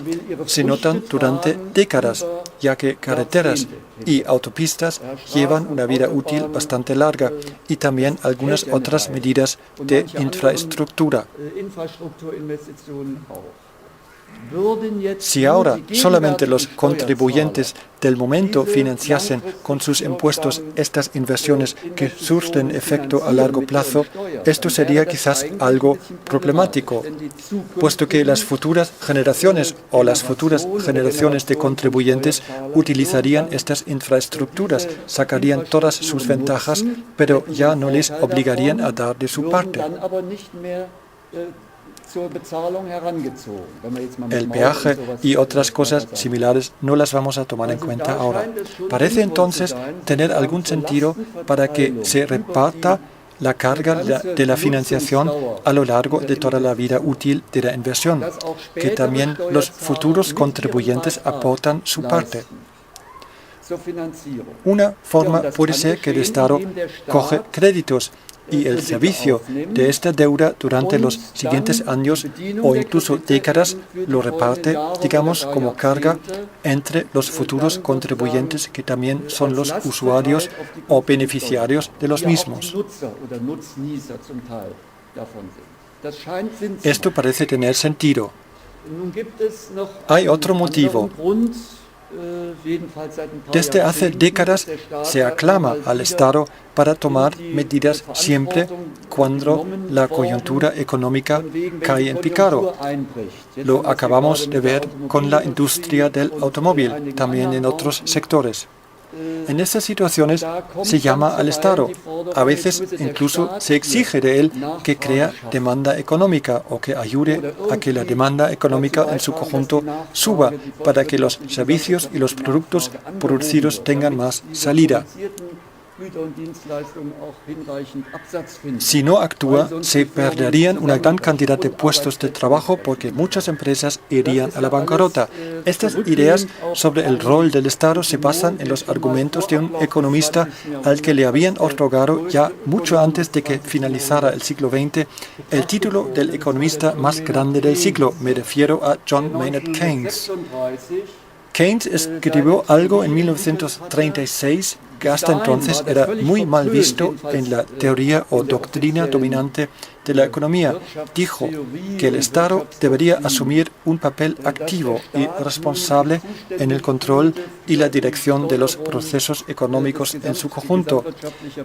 se notan durante décadas, ya que carreteras y autopistas llevan una vida útil bastante larga y también algunas otras medidas de infraestructura. Si ahora solamente los contribuyentes del momento financiasen con sus impuestos estas inversiones que surten efecto a largo plazo, esto sería quizás algo problemático, puesto que las futuras generaciones o las futuras generaciones de contribuyentes utilizarían estas infraestructuras, sacarían todas sus ventajas, pero ya no les obligarían a dar de su parte. El peaje y otras cosas similares no las vamos a tomar en cuenta ahora. Parece entonces tener algún sentido para que se reparta la carga de la financiación a lo largo de toda la vida útil de la inversión, que también los futuros contribuyentes aportan su parte. Una forma puede ser que el Estado coge créditos y el servicio de esta deuda durante los siguientes años o incluso décadas lo reparte, digamos, como carga entre los futuros contribuyentes que también son los usuarios o beneficiarios de los mismos. Esto parece tener sentido. Hay otro motivo. Desde hace décadas se aclama al Estado para tomar medidas siempre cuando la coyuntura económica cae en picado. Lo acabamos de ver con la industria del automóvil, también en otros sectores. En estas situaciones se llama al Estado. A veces incluso se exige de él que crea demanda económica o que ayude a que la demanda económica en su conjunto suba para que los servicios y los productos producidos tengan más salida. Si no actúa, se perderían una gran cantidad de puestos de trabajo porque muchas empresas irían a la bancarrota. Estas ideas sobre el rol del Estado se basan en los argumentos de un economista al que le habían otorgado ya mucho antes de que finalizara el siglo XX el título del economista más grande del siglo. Me refiero a John Maynard Keynes. Keynes escribió algo en 1936 que hasta entonces era muy mal visto en la teoría o doctrina dominante de la economía. Dijo que el Estado debería asumir un papel activo y responsable en el control y la dirección de los procesos económicos en su conjunto,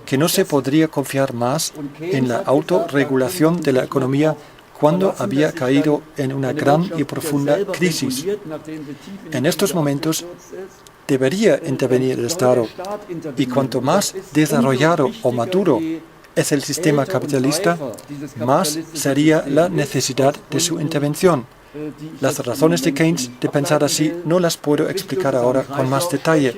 que no se podría confiar más en la autorregulación de la economía cuando había caído en una gran y profunda crisis. En estos momentos debería intervenir el Estado, y cuanto más desarrollado o maduro es el sistema capitalista, más sería la necesidad de su intervención. Las razones de Keynes de pensar así no las puedo explicar ahora con más detalle.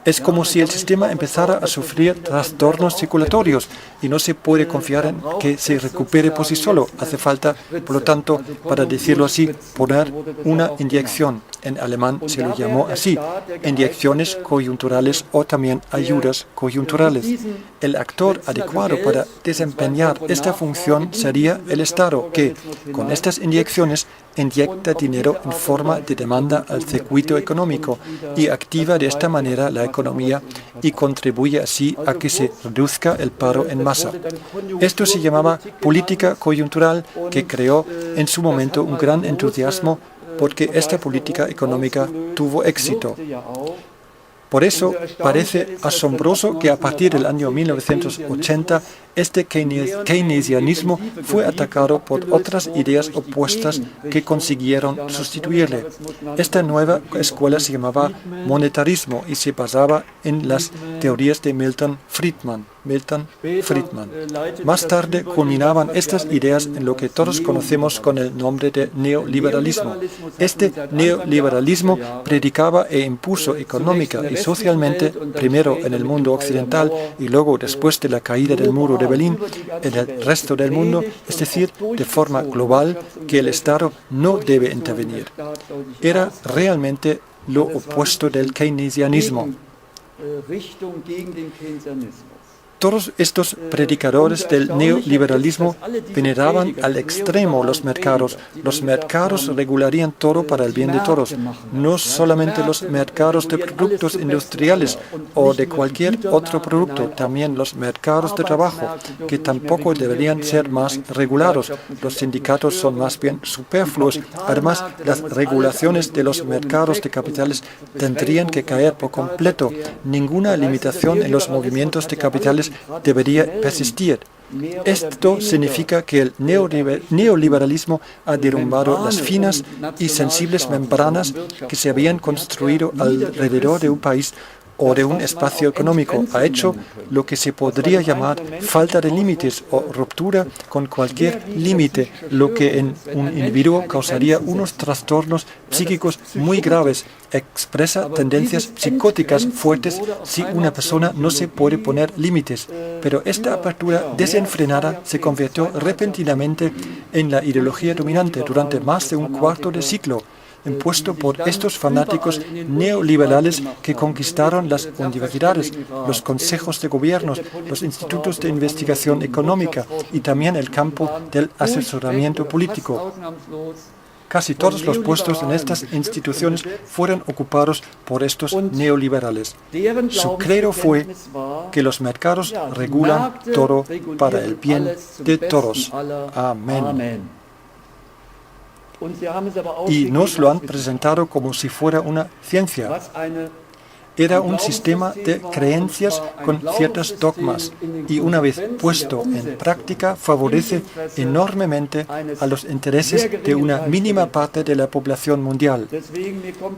Es como si el sistema empezara a sufrir trastornos circulatorios y no se puede confiar en que se recupere por sí solo. Hace falta, por lo tanto, para decirlo así, poner una inyección. En alemán se lo llamó así, inyecciones coyunturales o también ayudas coyunturales. El actor adecuado para desempeñar esta función sería el Estado, que, con estas inyecciones, inyecta dinero en forma de demanda al circuito económico y activa de esta manera la economía y contribuye así a que se reduzca el paro en masa. Esto se llamaba política coyuntural, que creó en su momento un gran entusiasmo porque esta política económica tuvo éxito. Por eso parece asombroso que a partir del año 1980 este keynesianismo fue atacado por otras ideas opuestas que consiguieron sustituirle. Esta nueva escuela se llamaba monetarismo y se basaba en las teorías de Milton Friedman. Más tarde culminaban estas ideas en lo que todos conocemos con el nombre de neoliberalismo. Este neoliberalismo predicaba e impuso económica y socialmente, primero en el mundo occidental y luego después de la caída del muro de Berlín, en el resto del mundo, es decir, de forma global, que el Estado no debe intervenir. Era realmente lo opuesto del keynesianismo. Todos estos predicadores del neoliberalismo veneraban al extremo los mercados. Los mercados regularían todo para el bien de todos, no solamente los mercados de productos industriales o de cualquier otro producto, también los mercados de trabajo, que tampoco deberían ser más regulados. Los sindicatos son más bien superfluos. Además, las regulaciones de los mercados de capitales tendrían que caer por completo. Ninguna limitación en los movimientos de capitales debería persistir. Esto significa que el neoliberalismo ha derrumbado las finas y sensibles membranas que se habían construido alrededor de un país o de un espacio económico. Ha hecho lo que se podría llamar falta de límites o ruptura con cualquier límite, lo que en un individuo causaría unos trastornos psíquicos muy graves. Expresa tendencias psicóticas fuertes si una persona no se puede poner límites. Pero esta apertura desenfrenada se convirtió repentinamente en la ideología dominante durante más de un cuarto de siglo, impuesto por estos fanáticos neoliberales que conquistaron las universidades, los consejos de gobiernos, los institutos de investigación económica y también el campo del asesoramiento político. Casi todos los puestos en estas instituciones fueron ocupados por estos neoliberales. Su credo fue que los mercados regulan todo para el bien de todos. Amén. Y nos lo han presentado como si fuera una ciencia. Era un sistema de creencias con ciertos dogmas y una vez puesto en práctica favorece enormemente a los intereses de una mínima parte de la población mundial.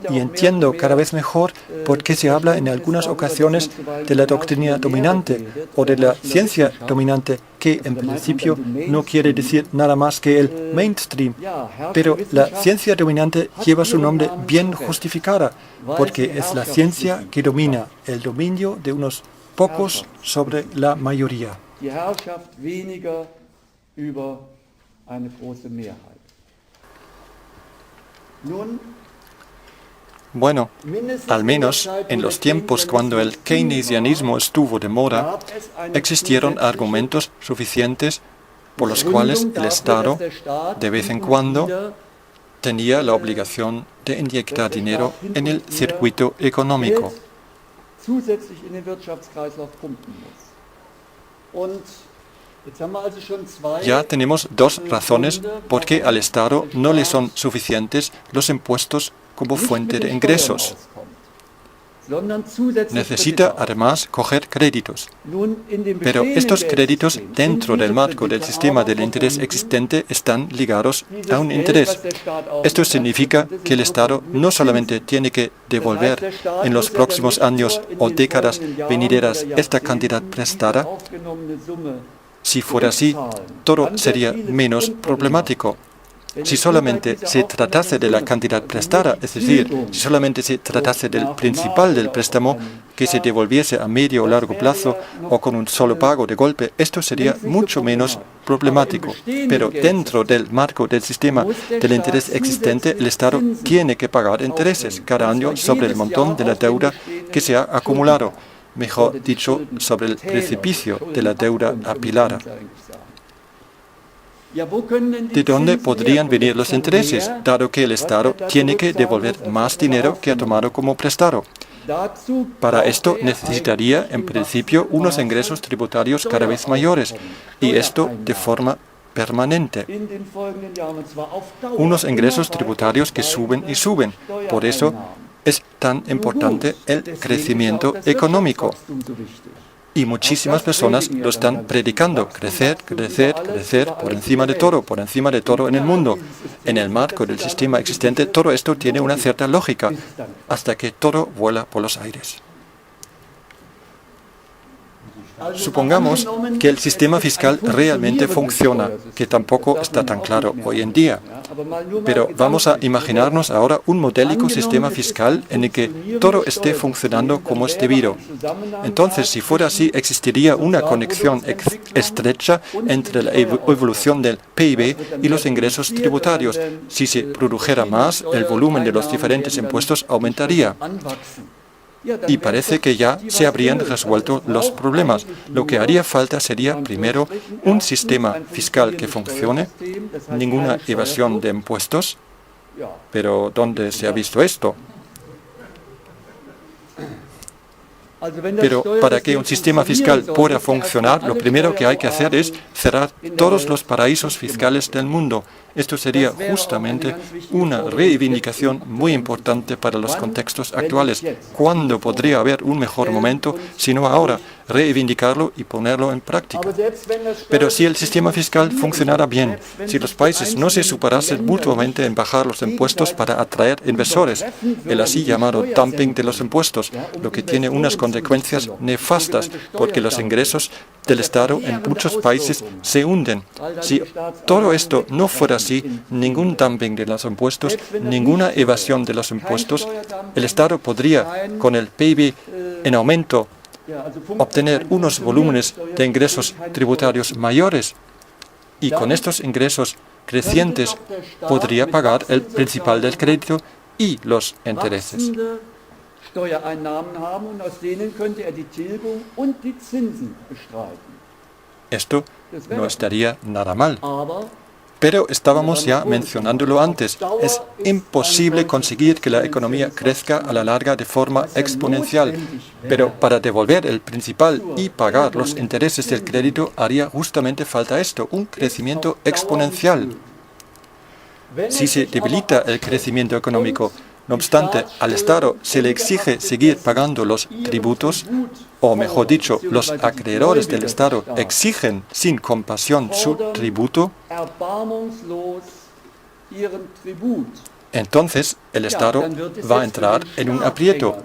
Y entiendo cada vez mejor por qué se habla en algunas ocasiones de la doctrina dominante o de la ciencia dominante, que en principio no quiere decir nada más que el mainstream. Pero la ciencia dominante lleva su nombre bien justificada, porque es la ciencia que domina el dominio de unos pocos sobre la mayoría. Die Herrschaft weniger über eine große Mehrheit. Nun, Bueno, al menos en los tiempos cuando el keynesianismo estuvo de moda, existieron argumentos suficientes por los cuales el Estado, de vez en cuando, tenía la obligación de inyectar dinero en el circuito económico. zusätzlich in den Wirtschaftskreislauf pumpen muss. Und jetzt haben wir also schon zwei Ya tenemos dos razones por qué al Estado no le son suficientes los impuestos como nicht fuente mit de den ingresos. Steuern auskommt, sondern zusätzlich Necesita Kredite además coger créditos. Nun, in dem Pero bestehenden estos Geldsystem créditos sind dentro del diese marco del Kredite sistema aber del interés verbunden. existente están ligados Dieses a un Geld, interés. was der Staat aufnimmt, Esto significa das ist que el Estado verbunden mit no Zinsen. solamente tiene que devolver Das heißt, der Staat en los muss ja próximos dann nicht años nur in o den décadas folgenden Jahren venideras oder esta Jahrzehnten cantidad diese prestada. aufgenommene Summe Si fuera así, todo sería menos problemático. Si solamente se tratase de la cantidad prestada, es decir, si solamente se tratase del principal del préstamo que se devolviese a medio o largo plazo o con un solo pago de golpe, esto sería mucho menos problemático. Pero dentro del marco del sistema del interés existente, el Estado tiene que pagar intereses cada año sobre el montón de la deuda que se ha acumulado, mejor dicho, sobre el precipicio de la deuda apilada. ¿De dónde podrían venir los intereses, dado que el Estado tiene que devolver más dinero que ha tomado como prestado? Para esto necesitaría, en principio, unos ingresos tributarios cada vez mayores, y esto de forma permanente. Unos ingresos tributarios que suben y suben. Por eso es tan importante el crecimiento económico. Y muchísimas personas lo están predicando, crecer, crecer, crecer, por encima de todo en el mundo. En el marco del sistema existente, todo esto tiene una cierta lógica, hasta que todo vuela por los aires. Supongamos que el sistema fiscal realmente funciona, que tampoco está tan claro hoy en día. Pero vamos a imaginarnos ahora un modélico sistema fiscal en el que todo esté funcionando como es debido. Entonces, si fuera así, existiría una conexión estrecha entre la evolución del PIB y los ingresos tributarios. Si se produjera más, el volumen de los diferentes impuestos aumentaría. Y parece que ya se habrían resuelto los problemas. Lo que haría falta sería, primero, un sistema fiscal que funcione, ninguna evasión de impuestos. Pero ¿dónde se ha visto esto? Pero para que un sistema fiscal pueda funcionar, lo primero que hay que hacer es cerrar todos los paraísos fiscales del mundo. Esto sería justamente una reivindicación muy importante para los contextos actuales. ¿Cuándo podría haber un mejor momento, si no ahora, reivindicarlo y ponerlo en práctica? Pero si el sistema fiscal funcionara bien, si los países no se superasen mutuamente en bajar los impuestos para atraer inversores, el así llamado dumping de los impuestos, lo que tiene unas consecuencias nefastas, porque los ingresos del Estado en muchos países se hunden. Si todo esto no fuera así, ningún dumping de los impuestos, ninguna evasión de los impuestos, el Estado podría, con el PIB en aumento, obtener unos volúmenes de ingresos tributarios mayores, y con estos ingresos crecientes podría pagar el principal del crédito y los intereses. Esto no estaría nada mal. Pero estábamos ya mencionándolo antes. Es imposible conseguir que la economía crezca a la larga de forma exponencial. Pero para devolver el principal y pagar los intereses del crédito haría justamente falta esto, un crecimiento exponencial. Si se debilita el crecimiento económico, no obstante, al Estado se le exige seguir pagando los tributos, o mejor dicho, los acreedores del Estado exigen sin compasión su tributo, entonces el Estado va a entrar en un aprieto.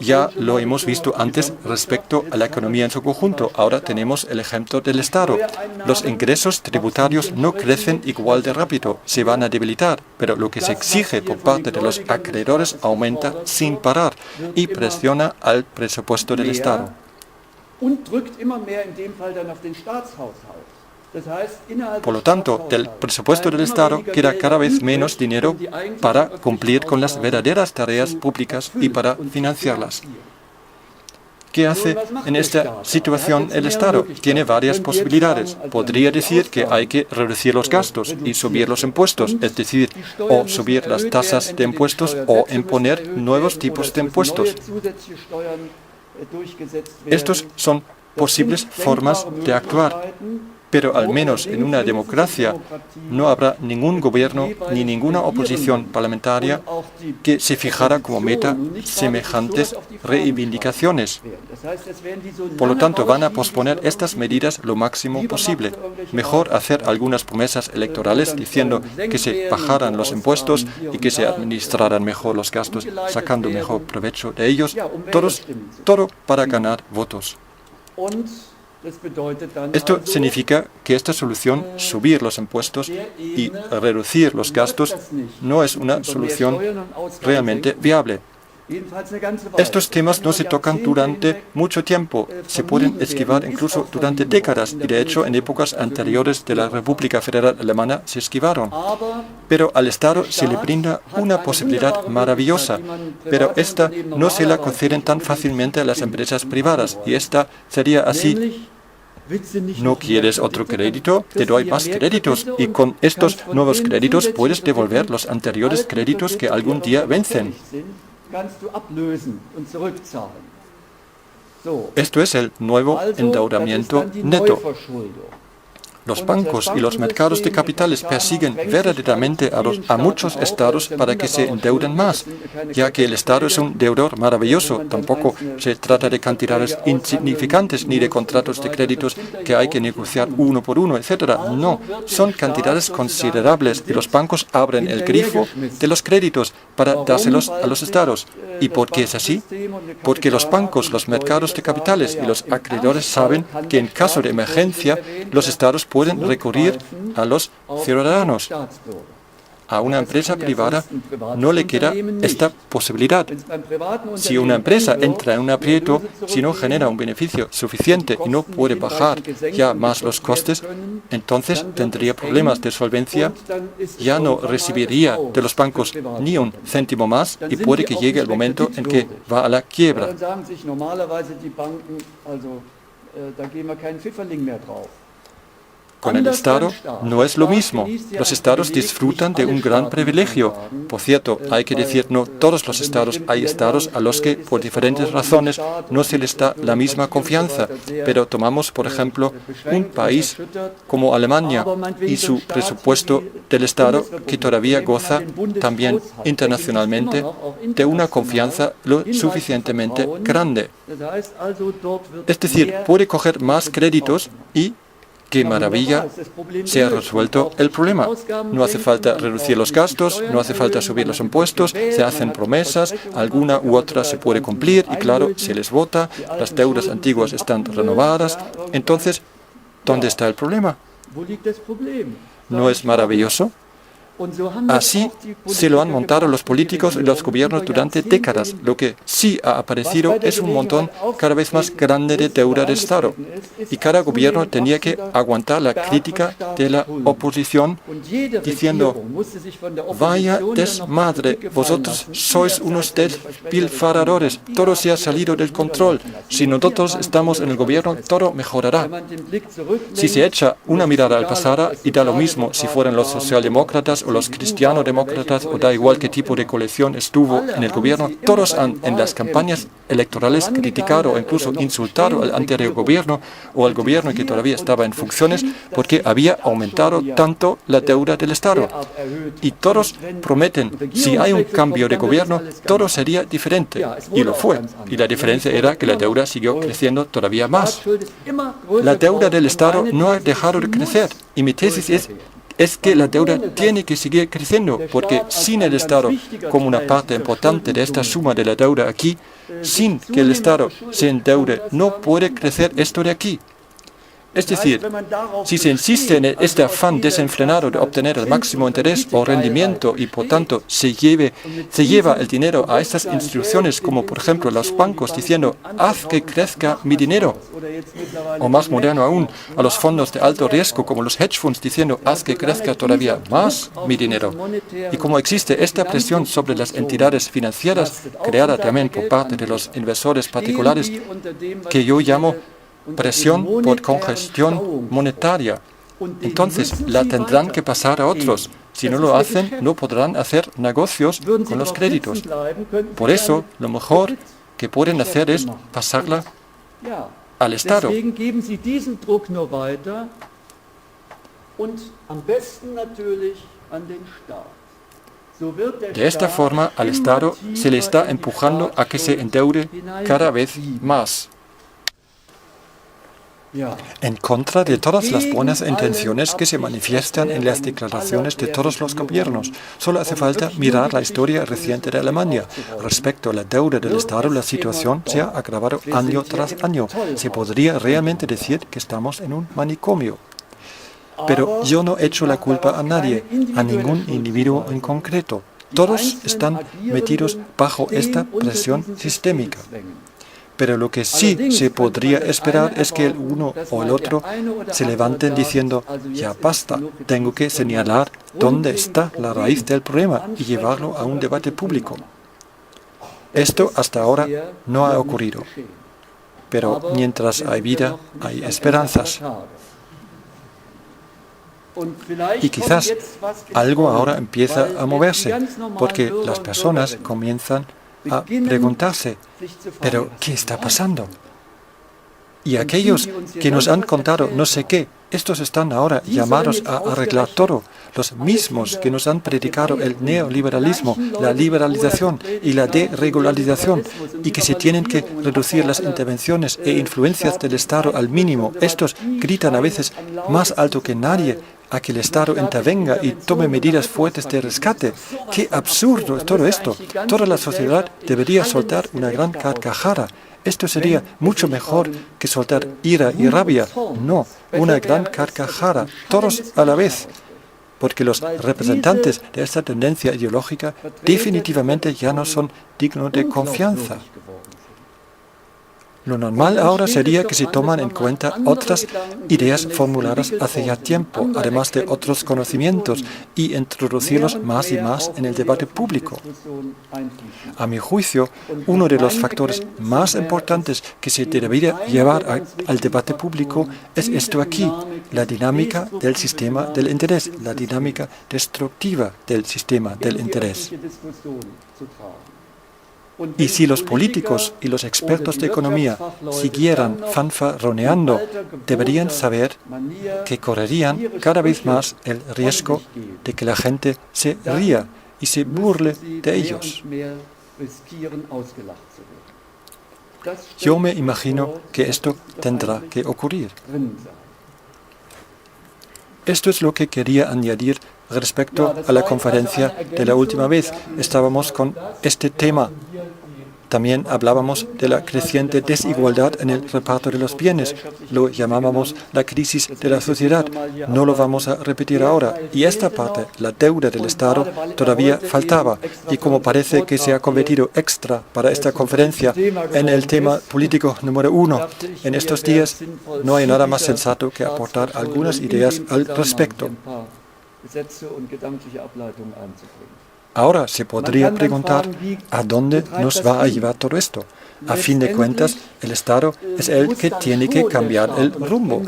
Ya lo hemos visto antes respecto a la economía en su conjunto. Ahora tenemos el ejemplo del Estado. Los ingresos tributarios no crecen igual de rápido, se van a debilitar, pero lo que se exige por parte de los acreedores aumenta sin parar y presiona al presupuesto del Estado. Por lo tanto, del presupuesto del Estado queda cada vez menos dinero para cumplir con las verdaderas tareas públicas y para financiarlas. ¿Qué hace en esta situación el Estado? Tiene varias posibilidades. Podría decir que hay que reducir los gastos y subir los impuestos, es decir, o subir las tasas de impuestos o imponer nuevos tipos de impuestos. Estos son posibles formas de actuar. Pero al menos en una democracia no habrá ningún gobierno ni ninguna oposición parlamentaria que se fijara como meta semejantes reivindicaciones. Por lo tanto, van a posponer estas medidas lo máximo posible. Mejor hacer algunas promesas electorales diciendo que se bajaran los impuestos y que se administraran mejor los gastos, sacando mejor provecho de ellos, todo para ganar votos. Esto significa que esta solución, subir los impuestos y reducir los gastos, no es una solución realmente viable. Estos temas no se tocan durante mucho tiempo, se pueden esquivar incluso durante décadas y de hecho en épocas anteriores de la República Federal Alemana se esquivaron. Pero al Estado se le brinda una posibilidad maravillosa, pero esta no se la conceden tan fácilmente a las empresas privadas y esta sería así. ¿No quieres otro crédito? Te doy más créditos y con estos nuevos créditos puedes devolver los anteriores créditos que algún día vencen. Esto es el nuevo endeudamiento neto. Los bancos y los mercados de capitales persiguen verdaderamente a muchos estados para que se endeuden más, ya que el Estado es un deudor maravilloso. Tampoco se trata de cantidades insignificantes ni de contratos de créditos que hay que negociar uno por uno, etc. No, son cantidades considerables y los bancos abren el grifo de los créditos para dárselos a los estados. ¿Y por qué es así? Porque los bancos, los mercados de capitales y los acreedores saben que en caso de emergencia los estados pueden recurrir a los ciudadanos. A una empresa privada no le queda esta posibilidad. Si una empresa entra en un aprieto, si no genera un beneficio suficiente y no puede bajar ya más los costes, entonces tendría problemas de solvencia, ya no recibiría de los bancos ni un céntimo más y puede que llegue el momento en que va a la quiebra. Con el Estado no es lo mismo. Los estados disfrutan de un gran privilegio. Por cierto, hay que decir, no todos los estados, hay estados a los que por diferentes razones no se les da la misma confianza. Pero tomamos, por ejemplo, un país como Alemania y su presupuesto del Estado que todavía goza también internacionalmente de una confianza lo suficientemente grande. Es decir, puede coger más créditos y ¡qué maravilla! Se ha resuelto el problema. No hace falta reducir los gastos, no hace falta subir los impuestos, se hacen promesas, alguna u otra se puede cumplir y claro, se les vota, las deudas antiguas están renovadas. Entonces, ¿dónde está el problema? ¿No es maravilloso? Así se lo han montado los políticos y los gobiernos durante décadas. Lo que sí ha aparecido es un montón cada vez más grande de deuda de Estado. Y cada gobierno tenía que aguantar la crítica de la oposición diciendo, vaya desmadre, vosotros sois unos despilfarradores, todo se ha salido del control. Si nosotros estamos en el gobierno, todo mejorará. Si se echa una mirada al pasado y da lo mismo si fueran los socialdemócratas o los cristiano-demócratas o da igual qué tipo de coalición estuvo en el gobierno, todos han en las campañas electorales criticado o incluso insultado al anterior gobierno o al gobierno que todavía estaba en funciones porque había aumentado tanto la deuda del Estado. Y todos prometen, si hay un cambio de gobierno, todo sería diferente. Y lo fue. Y la diferencia era que la deuda siguió creciendo todavía más. La deuda del Estado no ha dejado de crecer. Y mi tesis es que la deuda tiene que seguir creciendo, porque sin el Estado, como una parte importante de esta suma de la deuda aquí, sin que el Estado se endeude, no puede crecer esto de aquí. Es decir, si se insiste en este afán desenfrenado de obtener el máximo interés o rendimiento y por tanto se lleva el dinero a estas instituciones como por ejemplo los bancos diciendo haz que crezca mi dinero, o más moderno aún, a los fondos de alto riesgo como los hedge funds diciendo haz que crezca todavía más mi dinero. Y como existe esta presión sobre las entidades financieras creada también por parte de los inversores particulares que yo llamo presión por congestión monetaria. Entonces la tendrán que pasar a otros. Si no lo hacen, no podrán hacer negocios con los créditos. Por eso, lo mejor que pueden hacer es pasarla al Estado. De esta forma, al Estado se le está empujando a que se endeude cada vez más. En contra de todas las buenas intenciones que se manifiestan en las declaraciones de todos los gobiernos. Solo hace falta mirar la historia reciente de Alemania. Respecto a la deuda del Estado, la situación se ha agravado año tras año. Se podría realmente decir que estamos en un manicomio. Pero yo no echo la culpa a nadie, a ningún individuo en concreto. Todos están metidos bajo esta presión sistémica. Pero lo que sí se podría esperar es que el uno o el otro se levanten diciendo, ya basta, tengo que señalar dónde está la raíz del problema y llevarlo a un debate público. Esto hasta ahora no ha ocurrido. Pero mientras hay vida, hay esperanzas. Y quizás algo ahora empieza a moverse, porque las personas comienzan a preguntarse, ¿pero qué está pasando? Y aquellos que nos han contado no sé qué, estos están ahora llamados a arreglar todo. Los mismos que nos han predicado el neoliberalismo, la liberalización y la deregularización, y que se tienen que reducir las intervenciones e influencias del Estado al mínimo. Estos gritan a veces más alto que nadie a que el Estado intervenga y tome medidas fuertes de rescate. ¡Qué absurdo es todo esto! Toda la sociedad debería soltar una gran carcajada. Esto sería mucho mejor que soltar ira y rabia. No, una gran carcajada, todos a la vez. Porque los representantes de esta tendencia ideológica definitivamente ya no son dignos de confianza. Lo normal ahora sería que se toman en cuenta otras ideas formuladas hace ya tiempo, además de otros conocimientos, y introducirlos más y más en el debate público. A mi juicio, uno de los factores más importantes que se debería llevar al debate público es esto aquí, la dinámica del sistema del interés, la dinámica destructiva del sistema del interés. Y si los políticos y los expertos de economía siguieran fanfarroneando, deberían saber que correrían cada vez más el riesgo de que la gente se ría y se burle de ellos. Yo me imagino que esto tendrá que ocurrir. Esto es lo que quería añadir respecto a la conferencia de la última vez. Estábamos con este tema. También hablábamos de la creciente desigualdad en el reparto de los bienes. Lo llamábamos la crisis de la sociedad. No lo vamos a repetir ahora. Y esta parte, la deuda del Estado, todavía faltaba. Y como parece que se ha convertido extra para esta conferencia en el tema político número 1, en estos días no hay nada más sensato que aportar algunas ideas al respecto. Ahora se podría preguntar a dónde nos va a llevar todo esto. A fin de cuentas, el Estado es el que tiene que cambiar el rumbo.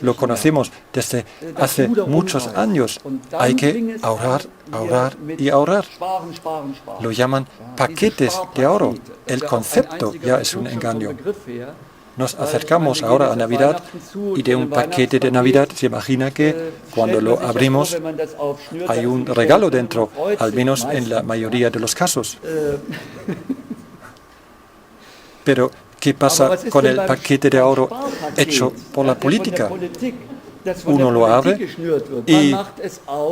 Lo conocemos desde hace muchos años. Hay que ahorrar, ahorrar y ahorrar. Lo llaman paquetes de ahorro. El concepto ya es un engaño. Nos acercamos ahora a Navidad y de un paquete de Navidad se imagina que cuando lo abrimos hay un regalo dentro, al menos en la mayoría de los casos. Pero, ¿qué pasa con el paquete de ahorro hecho por la política? Uno lo abre y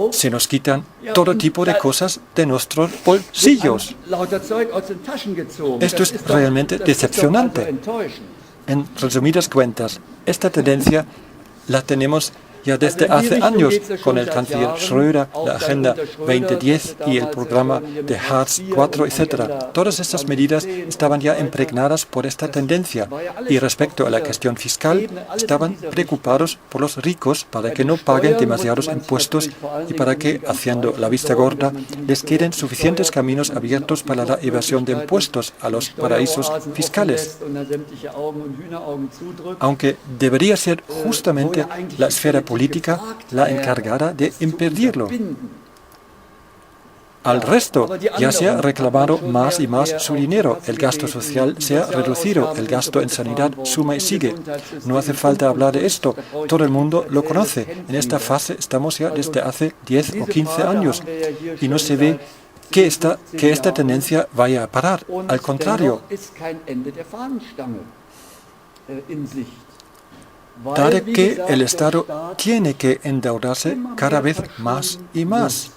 se nos quitan todo tipo de cosas de nuestros bolsillos. Esto es realmente decepcionante. En resumidas cuentas, esta tendencia la tenemos ya desde hace años con el canciller Schröder, la Agenda 2010 y el programa de Hartz IV, etc. Todas estas medidas estaban ya impregnadas por esta tendencia y respecto a la cuestión fiscal estaban preocupados por los ricos para que no paguen demasiados impuestos y para que, haciendo la vista gorda, les queden suficientes caminos abiertos para la evasión de impuestos a los paraísos fiscales. Aunque debería ser justamente la esfera política la encargada de impedirlo. Al resto ya se ha reclamado más y más su dinero, el gasto social se ha reducido, el gasto en sanidad suma y sigue. No hace falta hablar de esto, todo el mundo lo conoce. En esta fase estamos ya desde hace 10 o 15 años y no se ve que esta tendencia vaya a parar. Al contrario, dado que el Estado tiene que endeudarse cada vez más y más.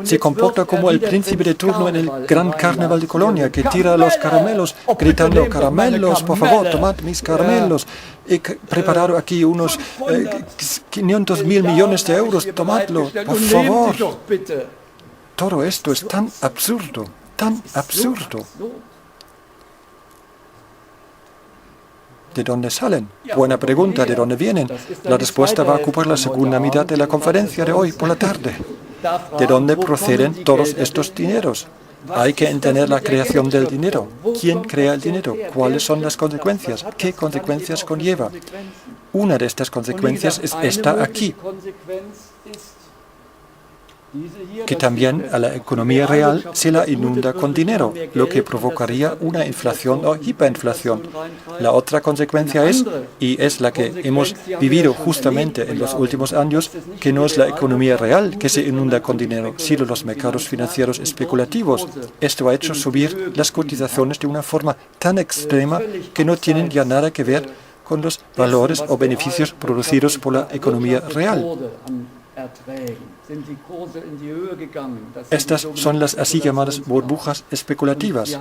Se comporta como el príncipe de turno en el gran carnaval de Colonia, que tira los caramelos, gritando: caramelos, por favor, tomad mis caramelos. He preparado aquí unos 500.000 millones de euros, tomadlo, por favor. Todo esto es tan absurdo, tan absurdo. ¿De dónde salen? Buena pregunta, ¿de dónde vienen? La respuesta va a ocupar la segunda mitad de la conferencia de hoy por la tarde. ¿De dónde proceden todos estos dineros? Hay que entender la creación del dinero. ¿Quién crea el dinero? ¿Cuáles son las consecuencias? ¿Qué consecuencias conlleva? Una de estas consecuencias es esta aquí, que también a la economía real se la inunda con dinero, lo que provocaría una inflación o hiperinflación. La otra consecuencia es, y es la que hemos vivido justamente en los últimos años, que no es la economía real que se inunda con dinero, sino los mercados financieros especulativos. Esto ha hecho subir las cotizaciones de una forma tan extrema que no tienen ya nada que ver con los valores o beneficios producidos por la economía real. Estas son las así llamadas burbujas especulativas.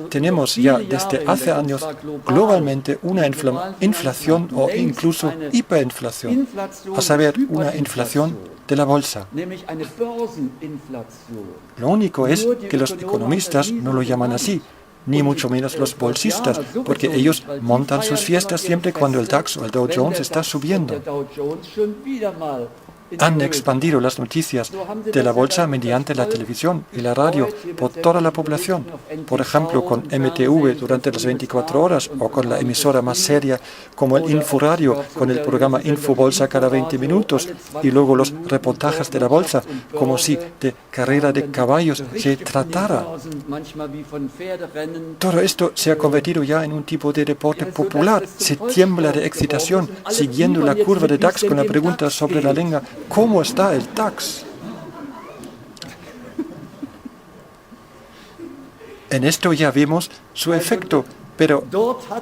Tenemos ya desde hace años globalmente una inflación o incluso hiperinflación, a saber, una inflación de la bolsa. Lo único es que los economistas no lo llaman así, ni mucho menos los bolsistas, porque ellos montan sus fiestas siempre cuando el DAX o el Dow Jones está subiendo. Han expandido las noticias de la bolsa mediante la televisión y la radio por toda la población, por ejemplo con MTV durante las 24 horas o con la emisora más seria como el Inforadio con el programa Infobolsa cada 20 minutos y luego los reportajes de la bolsa como si de carrera de caballos se tratara. Todo esto se ha convertido ya en un tipo de deporte popular, se tiembla de excitación siguiendo la curva de DAX con la pregunta sobre la lengua: ¿cómo está el DAX? En esto ya vemos su efecto, pero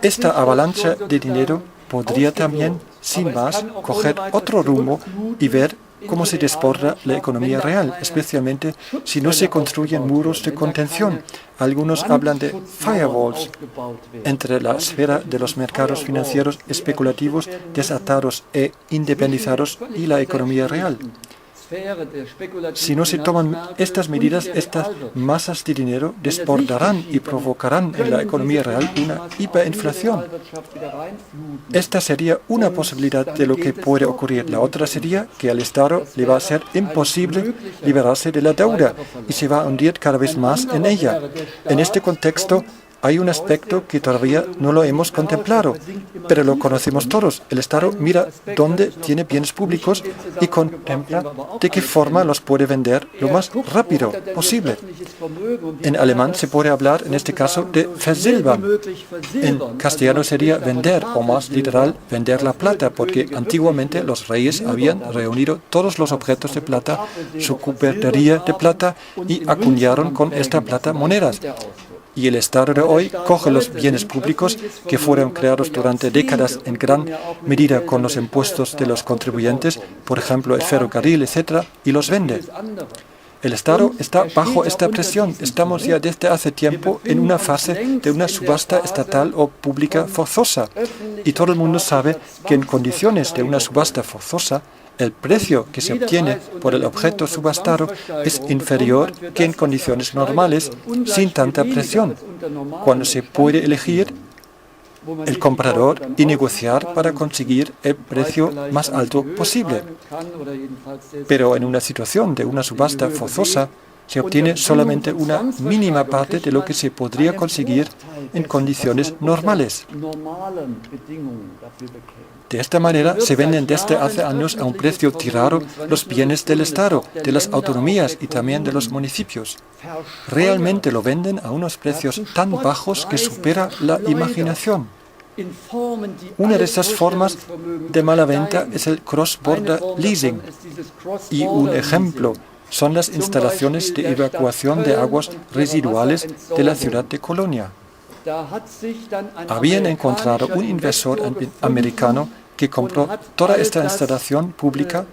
esta avalancha de dinero podría también, sin más, coger otro rumbo y ver cómo se desborda la economía real, especialmente si no se construyen muros de contención. Algunos hablan de firewalls entre la esfera de los mercados financieros especulativos desatados e independizados y la economía real. Si no se toman estas medidas, estas masas de dinero desbordarán y provocarán en la economía real una hiperinflación. Esta sería una posibilidad de lo que puede ocurrir. La otra sería que al Estado le va a ser imposible liberarse de la deuda y se va a hundir cada vez más en ella. En este contexto, hay un aspecto que todavía no lo hemos contemplado, pero lo conocemos todos. El Estado mira dónde tiene bienes públicos y contempla de qué forma los puede vender lo más rápido posible. En alemán se puede hablar, en este caso, de versilbern. En castellano sería vender, o más literal, vender la plata, porque antiguamente los reyes habían reunido todos los objetos de plata, su cubertería de plata, y acuñaron con esta plata monedas. Y el Estado de hoy coge los bienes públicos que fueron creados durante décadas en gran medida con los impuestos de los contribuyentes, por ejemplo el ferrocarril, etc., y los vende. El Estado está bajo esta presión. Estamos ya desde hace tiempo en una fase de una subasta estatal o pública forzosa. Y todo el mundo sabe que en condiciones de una subasta forzosa, el precio que se obtiene por el objeto subastado es inferior que en condiciones normales, sin tanta presión, cuando se puede elegir el comprador y negociar para conseguir el precio más alto posible. Pero en una situación de una subasta forzosa, se obtiene solamente una mínima parte de lo que se podría conseguir en condiciones normales. De esta manera se venden desde hace años a un precio tirado los bienes del Estado, de las autonomías y también de los municipios. Realmente lo venden a unos precios tan bajos que supera la imaginación. Una de estas formas de mala venta es el cross-border leasing. Y un ejemplo son las instalaciones de evacuación de aguas residuales de la ciudad de Colonia. Habían encontrado un inversor americano que compró toda esta instalación pública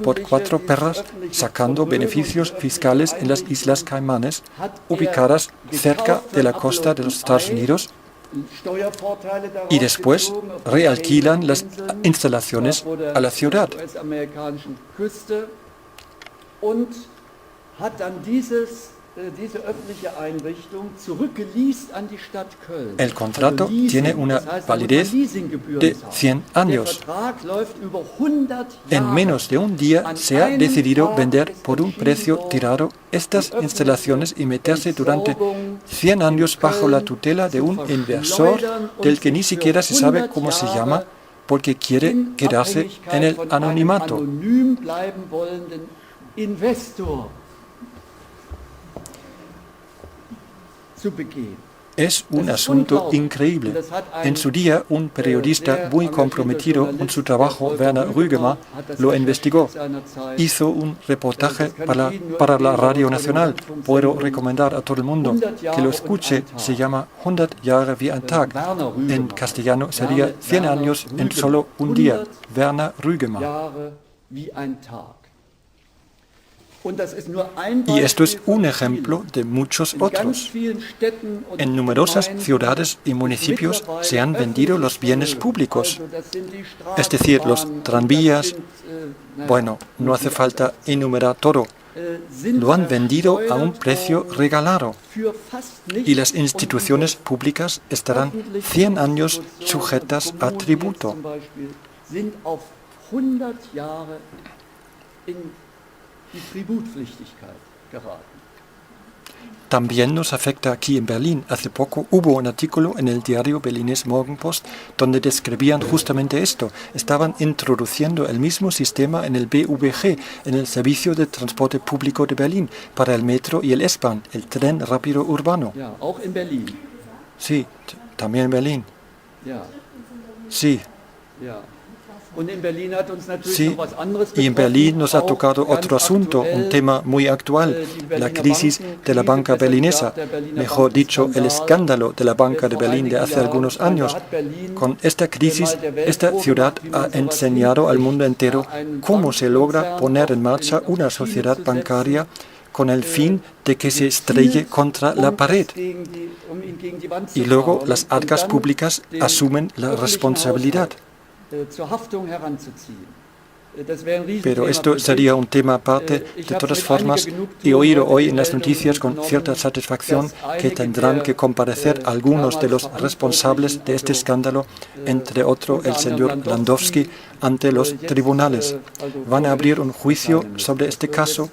por 4 perras, sacando beneficios fiscales en las Islas Caimanes, ubicadas cerca de la costa de los Estados Unidos, y después realquilan las instalaciones a la ciudad. El contrato tiene una validez de 100 años. En menos de un día se ha decidido vender por un precio tirado estas instalaciones y meterse durante 100 años bajo la tutela de un inversor del que ni siquiera se sabe cómo se llama, porque quiere quedarse en el anonimato. Es un asunto increíble. En su día, un periodista muy comprometido con su trabajo, Werner Rügemer, lo investigó. Hizo un reportaje para la Radio Nacional. Puedo recomendar a todo el mundo que lo escuche. Se llama 100 Jahre wie ein Tag. En castellano sería 100 años en solo un día. Werner Rügemer. Y esto es un ejemplo de muchos otros. En numerosas ciudades y municipios se han vendido los bienes públicos, es decir, los tranvías. Bueno, no hace falta enumerar todo. Lo han vendido a un precio regalado y las instituciones públicas estarán 100 años sujetas a tributo. También nos afecta aquí en Berlín. Hace poco hubo un artículo en el diario berlinés Morgenpost donde describían justamente esto. Estaban introduciendo el mismo sistema en el BVG, en el Servicio de Transporte Público de Berlín, para el metro y el S-Bahn, el tren rápido urbano. Ja, auch in Berlin. Sí, también en Berlín. Ja. Sí. Ja. Sí, y en Berlín nos ha tocado otro asunto, un tema muy actual, la crisis de la banca berlinesa, mejor dicho, el escándalo de la banca de Berlín de hace algunos años. Con esta crisis, esta ciudad ha enseñado al mundo entero cómo se logra poner en marcha una sociedad bancaria con el fin de que se estrelle contra la pared. Y luego las arcas públicas asumen la responsabilidad. Pero esto sería un tema aparte. De todas formas, he oído hoy en las noticias con cierta satisfacción que tendrán que comparecer algunos de los responsables de este escándalo, entre otros el señor Landowski, ante los tribunales. Van a abrir un juicio sobre este caso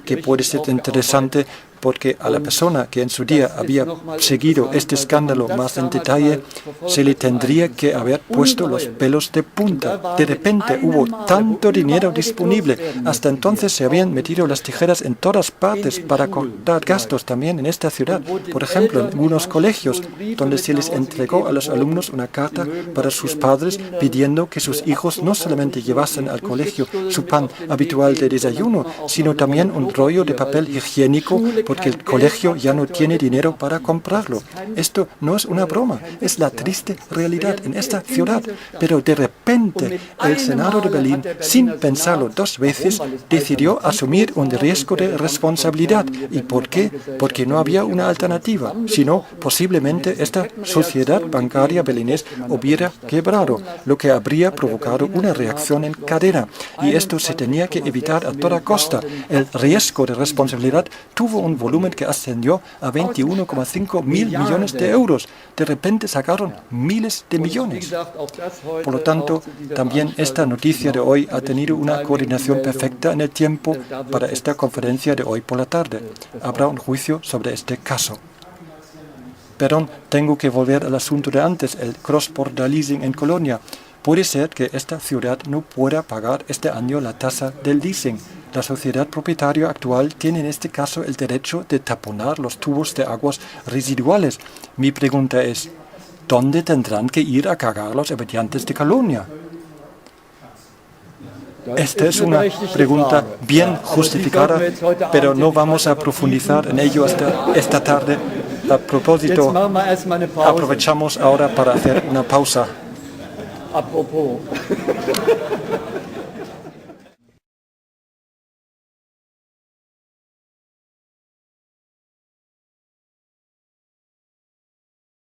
que puede ser interesante porque a la persona que en su día había seguido este escándalo más en detalle, se le tendría que haber puesto los pelos de punta. De repente hubo tanto dinero disponible. Hasta entonces se habían metido las tijeras en todas partes para cortar gastos también en esta ciudad. Por ejemplo, en algunos colegios, donde se les entregó a los alumnos una carta para sus padres pidiendo que sus hijos no no solamente llevasen al colegio su pan habitual de desayuno, sino también un rollo de papel higiénico porque el colegio ya no tiene dinero para comprarlo. Esto no es una broma, es la triste realidad en esta ciudad. Pero de repente el Senado de Berlín, sin pensarlo dos veces, decidió asumir un riesgo de responsabilidad. ¿Y por qué? Porque no había una alternativa, sino posiblemente esta sociedad bancaria berlinés hubiera quebrado, lo que habría provocado una reacción en cadena. Y esto se tenía que evitar a toda costa. El riesgo de responsabilidad tuvo un volumen que ascendió a 21,5 mil millones de euros. De repente sacaron miles de millones. Por lo tanto, también esta noticia de hoy ha tenido una coordinación perfecta en el tiempo para esta conferencia de hoy por la tarde. Habrá un juicio sobre este caso. Perdón, tengo que volver al asunto de antes, el cross-border leasing en Colonia. Puede ser que esta ciudad no pueda pagar este año la tasa del leasing. La sociedad propietaria actual tiene en este caso el derecho de taponar los tubos de aguas residuales. Mi pregunta es, ¿dónde tendrán que ir a cagar los habitantes de Colonia? Esta es una pregunta bien justificada, pero no vamos a profundizar en ello hasta esta tarde. A propósito, aprovechamos ahora para hacer una pausa. Apropos.